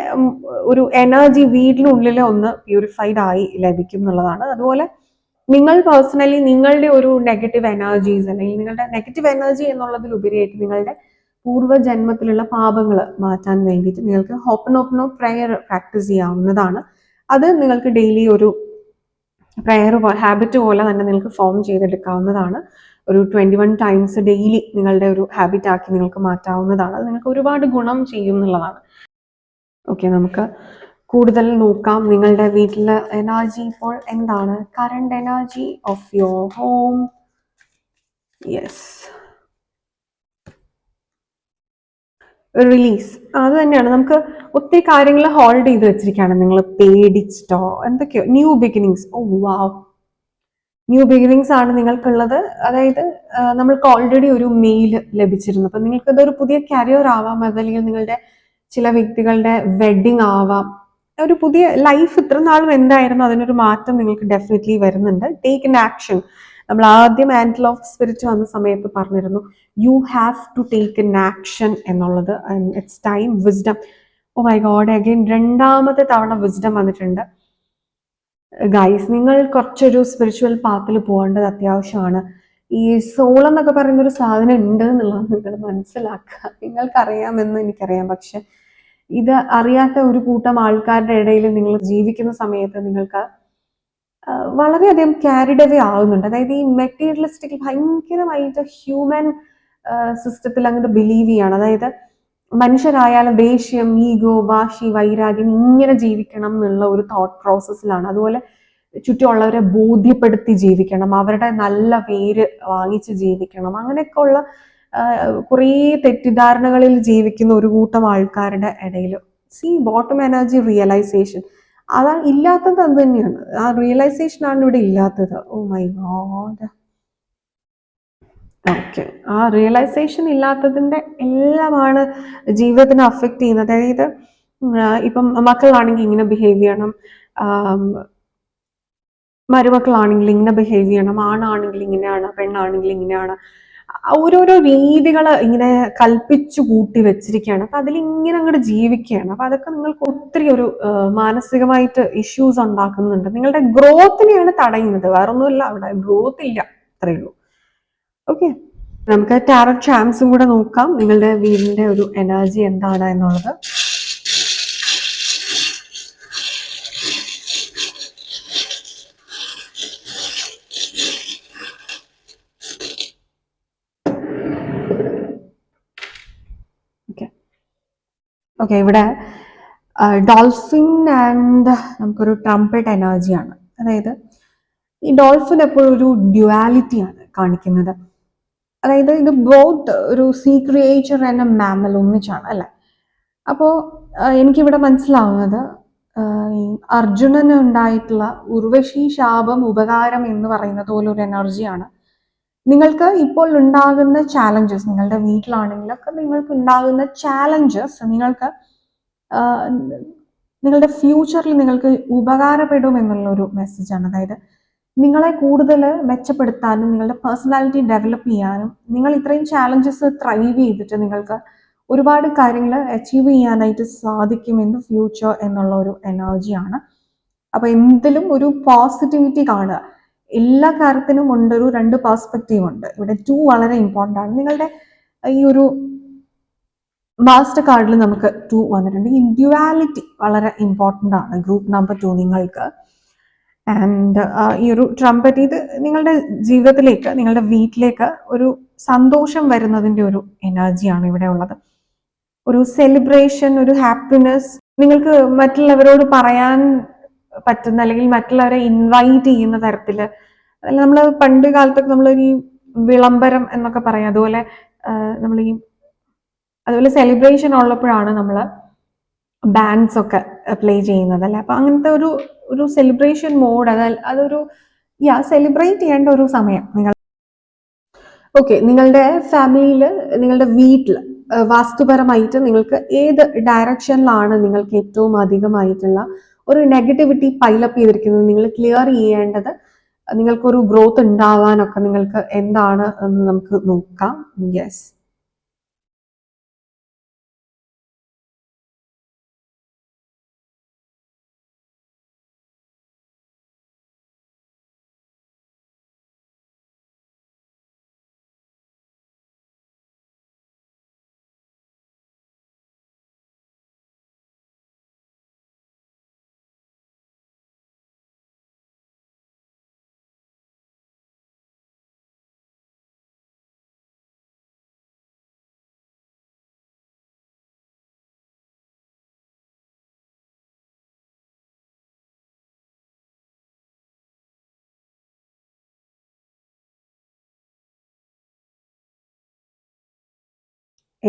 ഒരു എനർജി വീട്ടിനുള്ളിൽ ഒന്ന് പ്യൂരിഫൈഡ് ആയി ലഭിക്കും എന്നുള്ളതാണ്. അതുപോലെ നിങ്ങൾ പേഴ്സണലി നിങ്ങളുടെ ഒരു നെഗറ്റീവ് എനർജീസ്, അല്ലെങ്കിൽ നിങ്ങളുടെ നെഗറ്റീവ് എനർജി എന്നുള്ളതിലുപരിയായിട്ട് നിങ്ങളുടെ പൂർവ്വജന്മത്തിലുള്ള പാപങ്ങൾ മാറ്റാൻ വേണ്ടിയിട്ട് നിങ്ങൾക്ക് ഹോപ്പനോപ്പനോ പ്രെയർ പ്രാക്ടീസ് ചെയ്യാവുന്നതാണ്. അത് നിങ്ങൾക്ക് ഡെയിലി ഒരു പ്രെയർ ഹാബിറ്റ് പോലെ തന്നെ നിങ്ങൾക്ക് ഫോം ചെയ്തെടുക്കാവുന്നതാണ്. ഒരു 21 ടൈംസ് ഡെയിലി നിങ്ങളുടെ ഒരു ഹാബിറ്റ് ആക്കി നിങ്ങൾക്ക് മാറ്റാവുന്നതാണ്. അത് നിങ്ങൾക്ക് ഒരുപാട് ഗുണം ചെയ്യും എന്നുള്ളതാണ്. ഓക്കെ, നമുക്ക് കൂടുതൽ നോക്കാം. നിങ്ങളുടെ വീട്ടിലെ എനർജി ഇപ്പോൾ എന്താണ്? Current energy of your home. Yes, release. അത് തന്നെയാണ്. നമുക്ക് ഒത്തിരി കാര്യങ്ങൾ ഹോൾഡ് ചെയ്ത് വെച്ചിരിക്കുകയാണ്. നിങ്ങൾ പേടിച്ചിട്ടോ എന്തൊക്കെയോ. New beginnings. Oh wow, new beginnings ആണ് നിങ്ങൾക്കുള്ളത്. അതായത് നമ്മൾക്ക് ഓൾറെഡി ഒരു മെയിൽ ലഭിച്ചിരുന്നു. അപ്പൊ നിങ്ങൾക്കതൊരു പുതിയ കരിയർ ആവാം, അതല്ലെങ്കിൽ നിങ്ങളുടെ ചില വ്യക്തികളുടെ വെഡിങ് ആവാം. ഒരു പുതിയ ലൈഫ് ഇത്ര നാളും എന്തായിരുന്നു അതിനൊരു മാറ്റം നിങ്ങൾക്ക് ഡെഫിനറ്റ്ലി വരുന്നുണ്ട്. Take an action. നമ്മൾ ആദ്യം ആൻറ്റിൽ ഓഫ് സ്പിരിറ്റ് വന്ന സമയത്ത് പറഞ്ഞിരുന്നു you have to take an action എന്നുള്ളത്. It's time. Wisdom. Oh my God, again രണ്ടാമത്തെ തവണ വിസ്ഡം വന്നിട്ടുണ്ട്. ഗൈസ്, നിങ്ങൾ കുറച്ചൊരു സ്പിരിച്വൽ പാത്തിൽ പോകേണ്ടത് അത്യാവശ്യമാണ്. ഈ സോൾ എന്നൊക്കെ പറയുന്ന ഒരു സാധനം ഉണ്ട് എന്നുള്ളത് നിങ്ങൾ മനസ്സിലാക്കുക. നിങ്ങൾക്കറിയാമെന്ന് എനിക്കറിയാം, പക്ഷെ ഇത് അറിയാത്ത ഒരു കൂട്ടം ആൾക്കാരുടെ ഇടയിൽ നിങ്ങൾ ജീവിക്കുന്ന സമയത്ത് നിങ്ങൾക്ക് വളരെയധികം ക്യാരിഡ് അവേ ആവുന്നുണ്ട്. അതായത് ഈ മെറ്റീരിയലിസ്റ്റിക് ഭയങ്കരമായിട്ട് ഹ്യൂമൻ സിസ്റ്റത്തിൽ അങ്ങോട്ട് ബിലീവ് ചെയ്യാണ്. അതായത് മനുഷ്യരായാലും ദേഷ്യം, ഈഗോ, വാശി, വൈരാഗ്യം, ഇങ്ങനെ ജീവിക്കണം എന്നുള്ള ഒരു തോട്ട് പ്രോസസ്സിലാണ്. അതുപോലെ ചുറ്റുമുള്ളവരെ ബോധ്യപ്പെടുത്തി ജീവിക്കണം, അവരുടെ നല്ല പേര് വാങ്ങിച്ച് ജീവിക്കണം, അങ്ങനെയൊക്കെ ഉള്ള കുറേ തെറ്റിദ്ധാരണകളിൽ ജീവിക്കുന്ന ഒരു കൂട്ടം ആൾക്കാരുടെ ഇടയിൽ ബോട്ടം എനർജി റിയലൈസേഷൻ അതാണ് ഇല്ലാത്തത്. അത് തന്നെയാണ്, ആ റിയലൈസേഷൻ ആണ് ഇവിടെ ഇല്ലാത്തത്. Oh my god. ഓക്കെ, ആ റിയലൈസേഷൻ ഇല്ലാത്തതിന്റെ എല്ലാമാണ് ജീവിതത്തിനെ അഫക്റ്റ് ചെയ്യുന്നത്. അതായത് ഇപ്പം മക്കളാണെങ്കിൽ ഇങ്ങനെ ബിഹേവ് ചെയ്യണം, മരുമക്കളാണെങ്കിൽ ഇങ്ങനെ ബിഹേവ് ചെയ്യണം, ആണാണെങ്കിൽ ഇങ്ങനെയാണ്, പെണ്ണാണെങ്കിൽ ഇങ്ങനെയാണ്. ഓരോരോ രീതികൾ ഇങ്ങനെ കൽപ്പിച്ചു കൂട്ടി വെച്ചിരിക്കുകയാണ്. അപ്പൊ അതിലിങ്ങനെ അങ്ങോട്ട് ജീവിക്കുകയാണ്. അപ്പൊ അതൊക്കെ നിങ്ങൾക്ക് ഒത്തിരി ഒരു മാനസികമായിട്ട് ഇഷ്യൂസ് ഉണ്ടാക്കുന്നുണ്ട്. നിങ്ങളുടെ ഗ്രോത്തിനെയാണ് തടയുന്നത്, വേറൊന്നുമില്ല. അവിടെ ഗ്രോത്ത് ഇല്ല, അത്രയേ ഉള്ളൂ. ഓക്കെ, നമുക്ക് ടാരറ്റ് ചാംസും കൂടെ നോക്കാം, നിങ്ങളുടെ വീടിന്റെ ഒരു എനർജി എന്താണ് എന്നുള്ളത്. ഓക്കെ, ഇവിടെ ഡോൾഫിൻ ആൻഡ് നമുക്കൊരു ട്രംപറ്റ് എനർജിയാണ്. അതായത് ഈ ഡോൾഫിൻ എപ്പോഴും ഒരു ഡ്യുവാലിറ്റിയാണ് കാണിക്കുന്നത്. അതായത് ഇത് ബോത്ത് ഒരു sea creature and a mammal ഒന്നിച്ചാണ് അല്ലെ. അപ്പോൾ എനിക്കിവിടെ മനസ്സിലാവുന്നത് ഈ അർജുനന് ഉണ്ടായിട്ടുള്ള ഉർവശി ശാപം ഉപകാരം എന്ന് പറയുന്നത് പോലെ ഒരു എനർജിയാണ്. നിങ്ങൾക്ക് ഇപ്പോൾ ഉണ്ടാകുന്ന ചാലഞ്ചസ്, നിങ്ങളുടെ വീട്ടിലാണെങ്കിലൊക്കെ നിങ്ങൾക്ക് ഉണ്ടാകുന്ന ചാലഞ്ചസ് നിങ്ങൾക്ക് നിങ്ങളുടെ ഫ്യൂച്ചറിൽ നിങ്ങൾക്ക് ഉപകാരപ്പെടും എന്നുള്ള ഒരു മെസ്സേജാണ്. അതായത് നിങ്ങളെ കൂടുതൽ മെച്ചപ്പെടുത്താനും നിങ്ങളുടെ പേഴ്സണാലിറ്റി ഡെവലപ്പ് ചെയ്യാനും നിങ്ങൾ ഇത്രയും ചാലഞ്ചസ് ത്രൈവ് ചെയ്തിട്ട് നിങ്ങൾക്ക് ഒരുപാട് കാര്യങ്ങൾ അച്ചീവ് ചെയ്യാനായിട്ട് സാധിക്കും ഇൻ ദ ഫ്യൂച്ചർ എന്നുള്ള ഒരു എനർജിയാണ്. അപ്പൊ എന്തിലും ഒരു പോസിറ്റിവിറ്റി കാണുക. എല്ലാ കാര്യത്തിനും ഉണ്ടൊരു രണ്ട് പെർസ്പെക്റ്റീവ് ഉണ്ട്. ഇവിടെ 2 വളരെ ഇമ്പോർട്ടൻ്റ് ആണ്. നിങ്ങളുടെ ഈ ഒരു മാസ്റ്റർ കാർഡിൽ നമുക്ക് 2 വന്നിട്ടുണ്ട്. ഈ ഡ്യുവാലിറ്റി വളരെ ഇമ്പോർട്ടൻ്റ് ആണ് ഗ്രൂപ്പ് നമ്പർ 2 നിങ്ങൾക്ക്. ആൻഡ് ഈ ഒരു ട്രംപറ്റ് ഇത് നിങ്ങളുടെ ജീവിതത്തിലേക്ക്, നിങ്ങളുടെ വീട്ടിലേക്ക് ഒരു സന്തോഷം വരുന്നതിൻ്റെ ഒരു എനർജിയാണ് ഇവിടെ ഉള്ളത്. ഒരു സെലിബ്രേഷൻ, ഒരു ഹാപ്പിനെസ്, നിങ്ങൾക്ക് മറ്റുള്ളവരോട് പറയാൻ പറ്റുന്ന അല്ലെങ്കിൽ മറ്റുള്ളവരെ ഇൻവൈറ്റ് ചെയ്യുന്ന തരത്തില്. അല്ല, നമ്മൾ പണ്ട് കാലത്തൊക്കെ നമ്മൾ ഈ വിളംബരം എന്നൊക്കെ പറയാം, അതുപോലെ നമ്മൾ ഈ അതുപോലെ സെലിബ്രേഷൻ ഉള്ളപ്പോഴാണ് നമ്മൾ ബാൻഡ്സ് ഒക്കെ പ്ലേ ചെയ്യുന്നത് അല്ലെ. അപ്പൊ അങ്ങനത്തെ ഒരു ഒരു സെലിബ്രേഷൻ മോഡ്, അതൊരു സെലിബ്രേറ്റ് ചെയ്യേണ്ട ഒരു സമയം. ഓക്കെ, നിങ്ങളുടെ ഫാമിലിയിൽ, നിങ്ങളുടെ വീട്ടിൽ വാസ്തുപരമായിട്ട് നിങ്ങൾക്ക് ഏത് ഡയറക്ഷനിലാണ് നിങ്ങൾക്ക് ഏറ്റവും അധികമായിട്ടുള്ള ഒരു നെഗറ്റിവിറ്റി പൈലപ്പ് ചെയ്തിരിക്കുന്നത്, നിങ്ങൾ ക്ലിയർ ചെയ്യേണ്ടത്, നിങ്ങൾക്കൊരു ഗ്രോത്ത് ഉണ്ടാവാനൊക്കെ നിങ്ങൾക്ക് എന്താണ് എന്ന് നമുക്ക് നോക്കാം. യെസ്,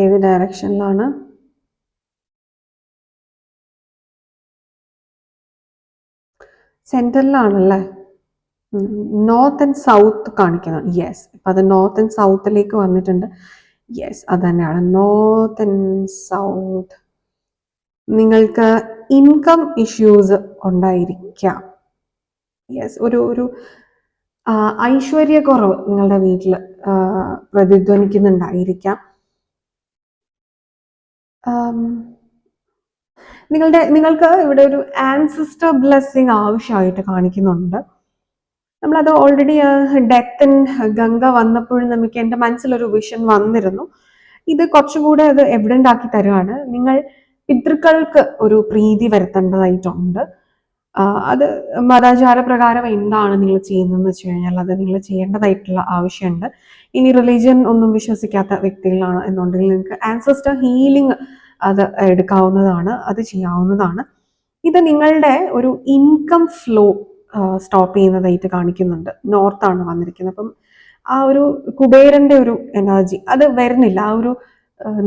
ഏത് ഡയറക്ഷനിലാണ്? സെന്ററിലാണല്ലേ? നോർത്ത് ആൻഡ് സൗത്ത് കാണിക്കുന്നു. യെസ്, ഇപ്പം അത് നോർത്ത് ആൻഡ് സൗത്തിലേക്ക് വന്നിട്ടുണ്ട്. യെസ്, അത് തന്നെയാണ്, നോർത്ത് ആൻഡ് സൗത്ത്. നിങ്ങൾക്ക് ഇൻകം ഇഷ്യൂസ് ഉണ്ടായിരിക്കാം. യെസ്, ഒരു ഐശ്വര്യക്കുറവ് നിങ്ങളുടെ വീട്ടിൽ പ്രതിധ്വനിക്കുന്നുണ്ടായിരിക്കാം. നിങ്ങൾക്ക് ഇവിടെ ഒരു ആൻസിസ്റ്റർ ബ്ലെസ്സിങ് ആവശ്യമായിട്ട് കാണിക്കുന്നുണ്ട്. നമ്മളത് ഓൾറെഡി ഡെത്ത് ഇൻ ഗംഗ വന്നപ്പോഴും നമുക്ക് എൻ്റെ മനസ്സിലൊരു വിഷൻ വന്നിരുന്നു. ഇത് കുറച്ചുകൂടെ അത് എവിഡന്റ് ആക്കി തരുവാണ്. നിങ്ങൾ പിതൃക്കൾക്ക് ഒരു പ്രീതി വരുത്തേണ്ടതായിട്ടുണ്ട്. അത് മതാചാര പ്രകാരം എന്താണ് നിങ്ങൾ ചെയ്യുന്നതെന്ന് വെച്ച് കഴിഞ്ഞാൽ അത് നിങ്ങൾ ചെയ്യേണ്ടതായിട്ടുള്ള ആവശ്യമുണ്ട്. ഇനി റിലീജിയൻ ഒന്നും വിശ്വസിക്കാത്ത വ്യക്തികളാണ് എന്നുണ്ടെങ്കിൽ നിങ്ങൾക്ക് ആൻസസ്റ്റർ ഹീലിംഗ് അത് എടുക്കാവുന്നതാണ്, അത് ചെയ്യാവുന്നതാണ്. ഇത് നിങ്ങളുടെ ഒരു ഇൻകം ഫ്ലോ സ്റ്റോപ്പ് ചെയ്യുന്നതായിട്ട് കാണിക്കുന്നുണ്ട്. നോർത്താണ് വന്നിരിക്കുന്നത്. അപ്പം ആ ഒരു കുബേരന്റെ ഒരു എനർജി അത് വരുന്നില്ല, ആ ഒരു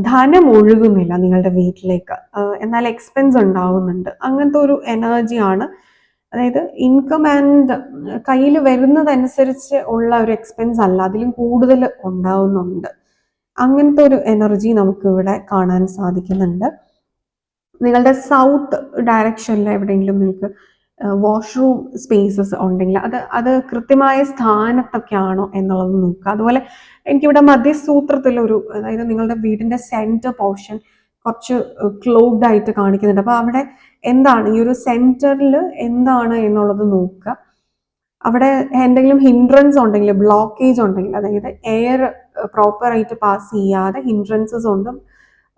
ധനം ഒഴുകുന്നില്ല നിങ്ങളുടെ വീട്ടിലേക്ക്, എന്നാൽ എക്സ്പെൻസ് ഉണ്ടാവുന്നുണ്ട്. അങ്ങനത്തെ ഒരു എനർജിയാണ്. അതായത് ഇൻകം ആൻഡ് കയ്യിൽ വരുന്നതനുസരിച്ച് ഉള്ള ഒരു എക്സ്പെൻസ് അല്ല, അതിലും കൂടുതൽ ഉണ്ടാവുന്നുണ്ട്. അങ്ങനത്തെ ഒരു എനർജി നമുക്ക് ഇവിടെ കാണാൻ സാധിക്കുന്നുണ്ട്. നിങ്ങളുടെ സൗത്ത് ഡയറക്ഷനിൽ എവിടെയെങ്കിലും നിങ്ങൾക്ക് വാഷ്റൂം സ്പേസസ് ഉണ്ടെങ്കിൽ അത് കൃത്യമായ സ്ഥാനത്തൊക്കെ ആണോ എന്നുള്ളത് നോക്കുക. അതുപോലെ എനിക്കിവിടെ മധ്യസൂത്രത്തിലൊരു, അതായത് നിങ്ങളുടെ വീടിന്റെ സെന്റർ പോർഷൻ കുറച്ച് ക്ലോഗ്ഡ് ആയിട്ട് കാണിക്കുന്നുണ്ട്. അപ്പോൾ അവിടെ എന്താണ് ഈ ഒരു സെന്ററിൽ എന്താണ് എന്നുള്ളത് നോക്കുക. അവിടെ എന്തെങ്കിലും ഹിൻഡ്രൻസ് ഉണ്ടെങ്കിൽ, ബ്ലോക്കേജ് ഉണ്ടെങ്കിൽ, അതായത് എയർ പ്രോപ്പറായിട്ട് പാസ് ചെയ്യാതെ ഹിൻഡ്രൻസസ് ഉണ്ട്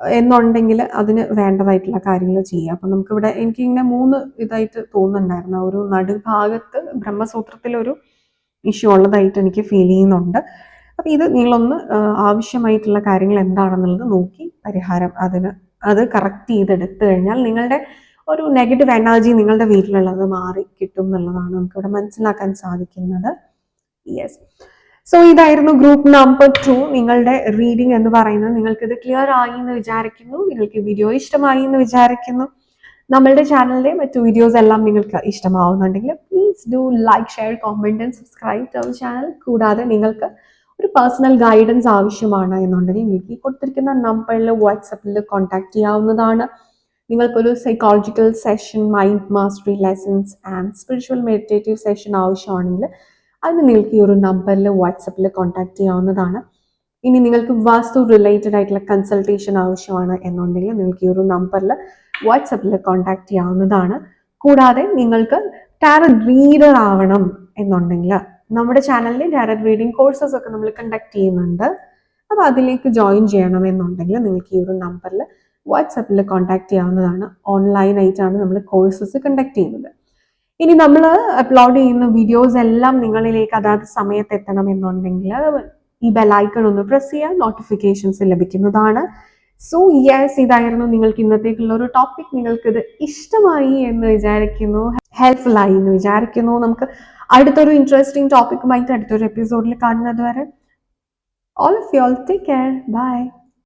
എന്നുണ്ടെങ്കിൽ അതിന് വേണ്ടതായിട്ടുള്ള കാര്യങ്ങൾ ചെയ്യുക. അപ്പം നമുക്കിവിടെ എനിക്കിങ്ങനെ 3 ഇതായിട്ട് തോന്നുന്നുണ്ടായിരുന്നു. ഒരു നടുഭാഗത്ത് ബ്രഹ്മസൂത്രത്തിലൊരു ഇഷ്യൂ ഉള്ളതായിട്ട് എനിക്ക് ഫീൽ ചെയ്യുന്നുണ്ട്. അപ്പം ഇത് നിങ്ങളൊന്ന് ആവശ്യമായിട്ടുള്ള കാര്യങ്ങൾ എന്താണെന്നുള്ളത് നോക്കി പരിഹാരം അത് കറക്റ്റ് ചെയ്തെടുത്തു കഴിഞ്ഞാൽ നിങ്ങളുടെ ഒരു നെഗറ്റീവ് എനർജി നിങ്ങളുടെ വീട്ടിലുള്ളത് മാറി കിട്ടും എന്നുള്ളതാണ് നമുക്കിവിടെ മനസ്സിലാക്കാൻ സാധിക്കുന്നത്. യെസ്. സോ ഇതായിരുന്നു ഗ്രൂപ്പ് നമ്പർ 2. നിങ്ങളുടെ റീഡിംഗ് എന്ന് പറയുന്നത് നിങ്ങൾക്കിത് ക്ലിയർ ആയി എന്ന് വിചാരിക്കുന്നു. നിങ്ങൾക്ക് വീഡിയോ ഇഷ്ടമായി എന്ന് വിചാരിക്കുന്നു. നമ്മളുടെ ചാനലിലെ മറ്റു വീഡിയോസ് എല്ലാം നിങ്ങൾക്ക് ഇഷ്ടമാവുന്നുണ്ടെങ്കിൽ please do like, share, comment and subscribe to our channel. കൂടാതെ നിങ്ങൾക്ക് ഒരു പേഴ്സണൽ ഗൈഡൻസ് ആവശ്യമാണ് എന്നുണ്ടെങ്കിൽ നിങ്ങൾക്ക് ഈ കൊടുത്തിരിക്കുന്ന നമ്പറിൽ വാട്സപ്പിൽ കോൺടാക്ട് ചെയ്യാവുന്നതാണ്. നിങ്ങൾക്കൊരു psychological session, mind mastery lessons and spiritual meditative session ആവശ്യമാണെങ്കിൽ അതിന് നിങ്ങൾക്ക് ഈ ഒരു നമ്പറിൽ വാട്സപ്പിൽ കോൺടാക്ട് ചെയ്യാവുന്നതാണ്. ഇനി നിങ്ങൾക്ക് വാസ്തു റിലേറ്റഡ് ആയിട്ടുള്ള കൺസൾട്ടേഷൻ ആവശ്യമാണ് എന്നുണ്ടെങ്കിൽ നിങ്ങൾക്ക് ഈ ഒരു നമ്പറിൽ വാട്സപ്പിൽ കോൺടാക്ട് ചെയ്യാവുന്നതാണ്. കൂടാതെ നിങ്ങൾക്ക് ടാരറ്റ് റീഡർ ആവണം എന്നുണ്ടെങ്കിൽ നമ്മുടെ ചാനലിൽ ടാരറ്റ് റീഡിംഗ് കോഴ്സസ് ഒക്കെ നമ്മൾ കണ്ടക്ട് ചെയ്യുന്നുണ്ട്. അപ്പോൾ അതിലേക്ക് ജോയിൻ ചെയ്യണം എന്നുണ്ടെങ്കിൽ നിങ്ങൾക്ക് ഈ ഒരു നമ്പറിൽ വാട്സപ്പിൽ കോൺടാക്ട് ചെയ്യാവുന്നതാണ്. ഓൺലൈനായിട്ടാണ് നമ്മൾ കോഴ്സസ് കണ്ടക്ട് ചെയ്യുന്നത്. ഇനി നമ്മൾ അപ്ലോഡ് ചെയ്യുന്ന വീഡിയോസ് എല്ലാം നിങ്ങളിലേക്ക് അതാത് സമയത്ത് എത്തണം എന്നുണ്ടെങ്കിൽ ഈ ബെല്ലൈക്കൺ ഒന്ന് പ്രസ് ചെയ്യാൻ നോട്ടിഫിക്കേഷൻസ് ലഭിക്കുന്നതാണ്. സോ യെസ്, ഇതായിരുന്നു നിങ്ങൾക്ക് ഇന്നത്തേക്കുള്ള ഒരു ടോപ്പിക്. നിങ്ങൾക്കിത് ഇഷ്ടമായി എന്ന് വിചാരിക്കുന്നു, ഹെൽപ്ഫുൾ ആയി എന്ന് വിചാരിക്കുന്നു. നമുക്ക് അടുത്തൊരു ഇൻട്രസ്റ്റിംഗ് ടോപ്പിക്കുമായിട്ട് അടുത്തൊരു എപ്പിസോഡിൽ കാണുന്നത് വരെ all of y'all take care. Bye.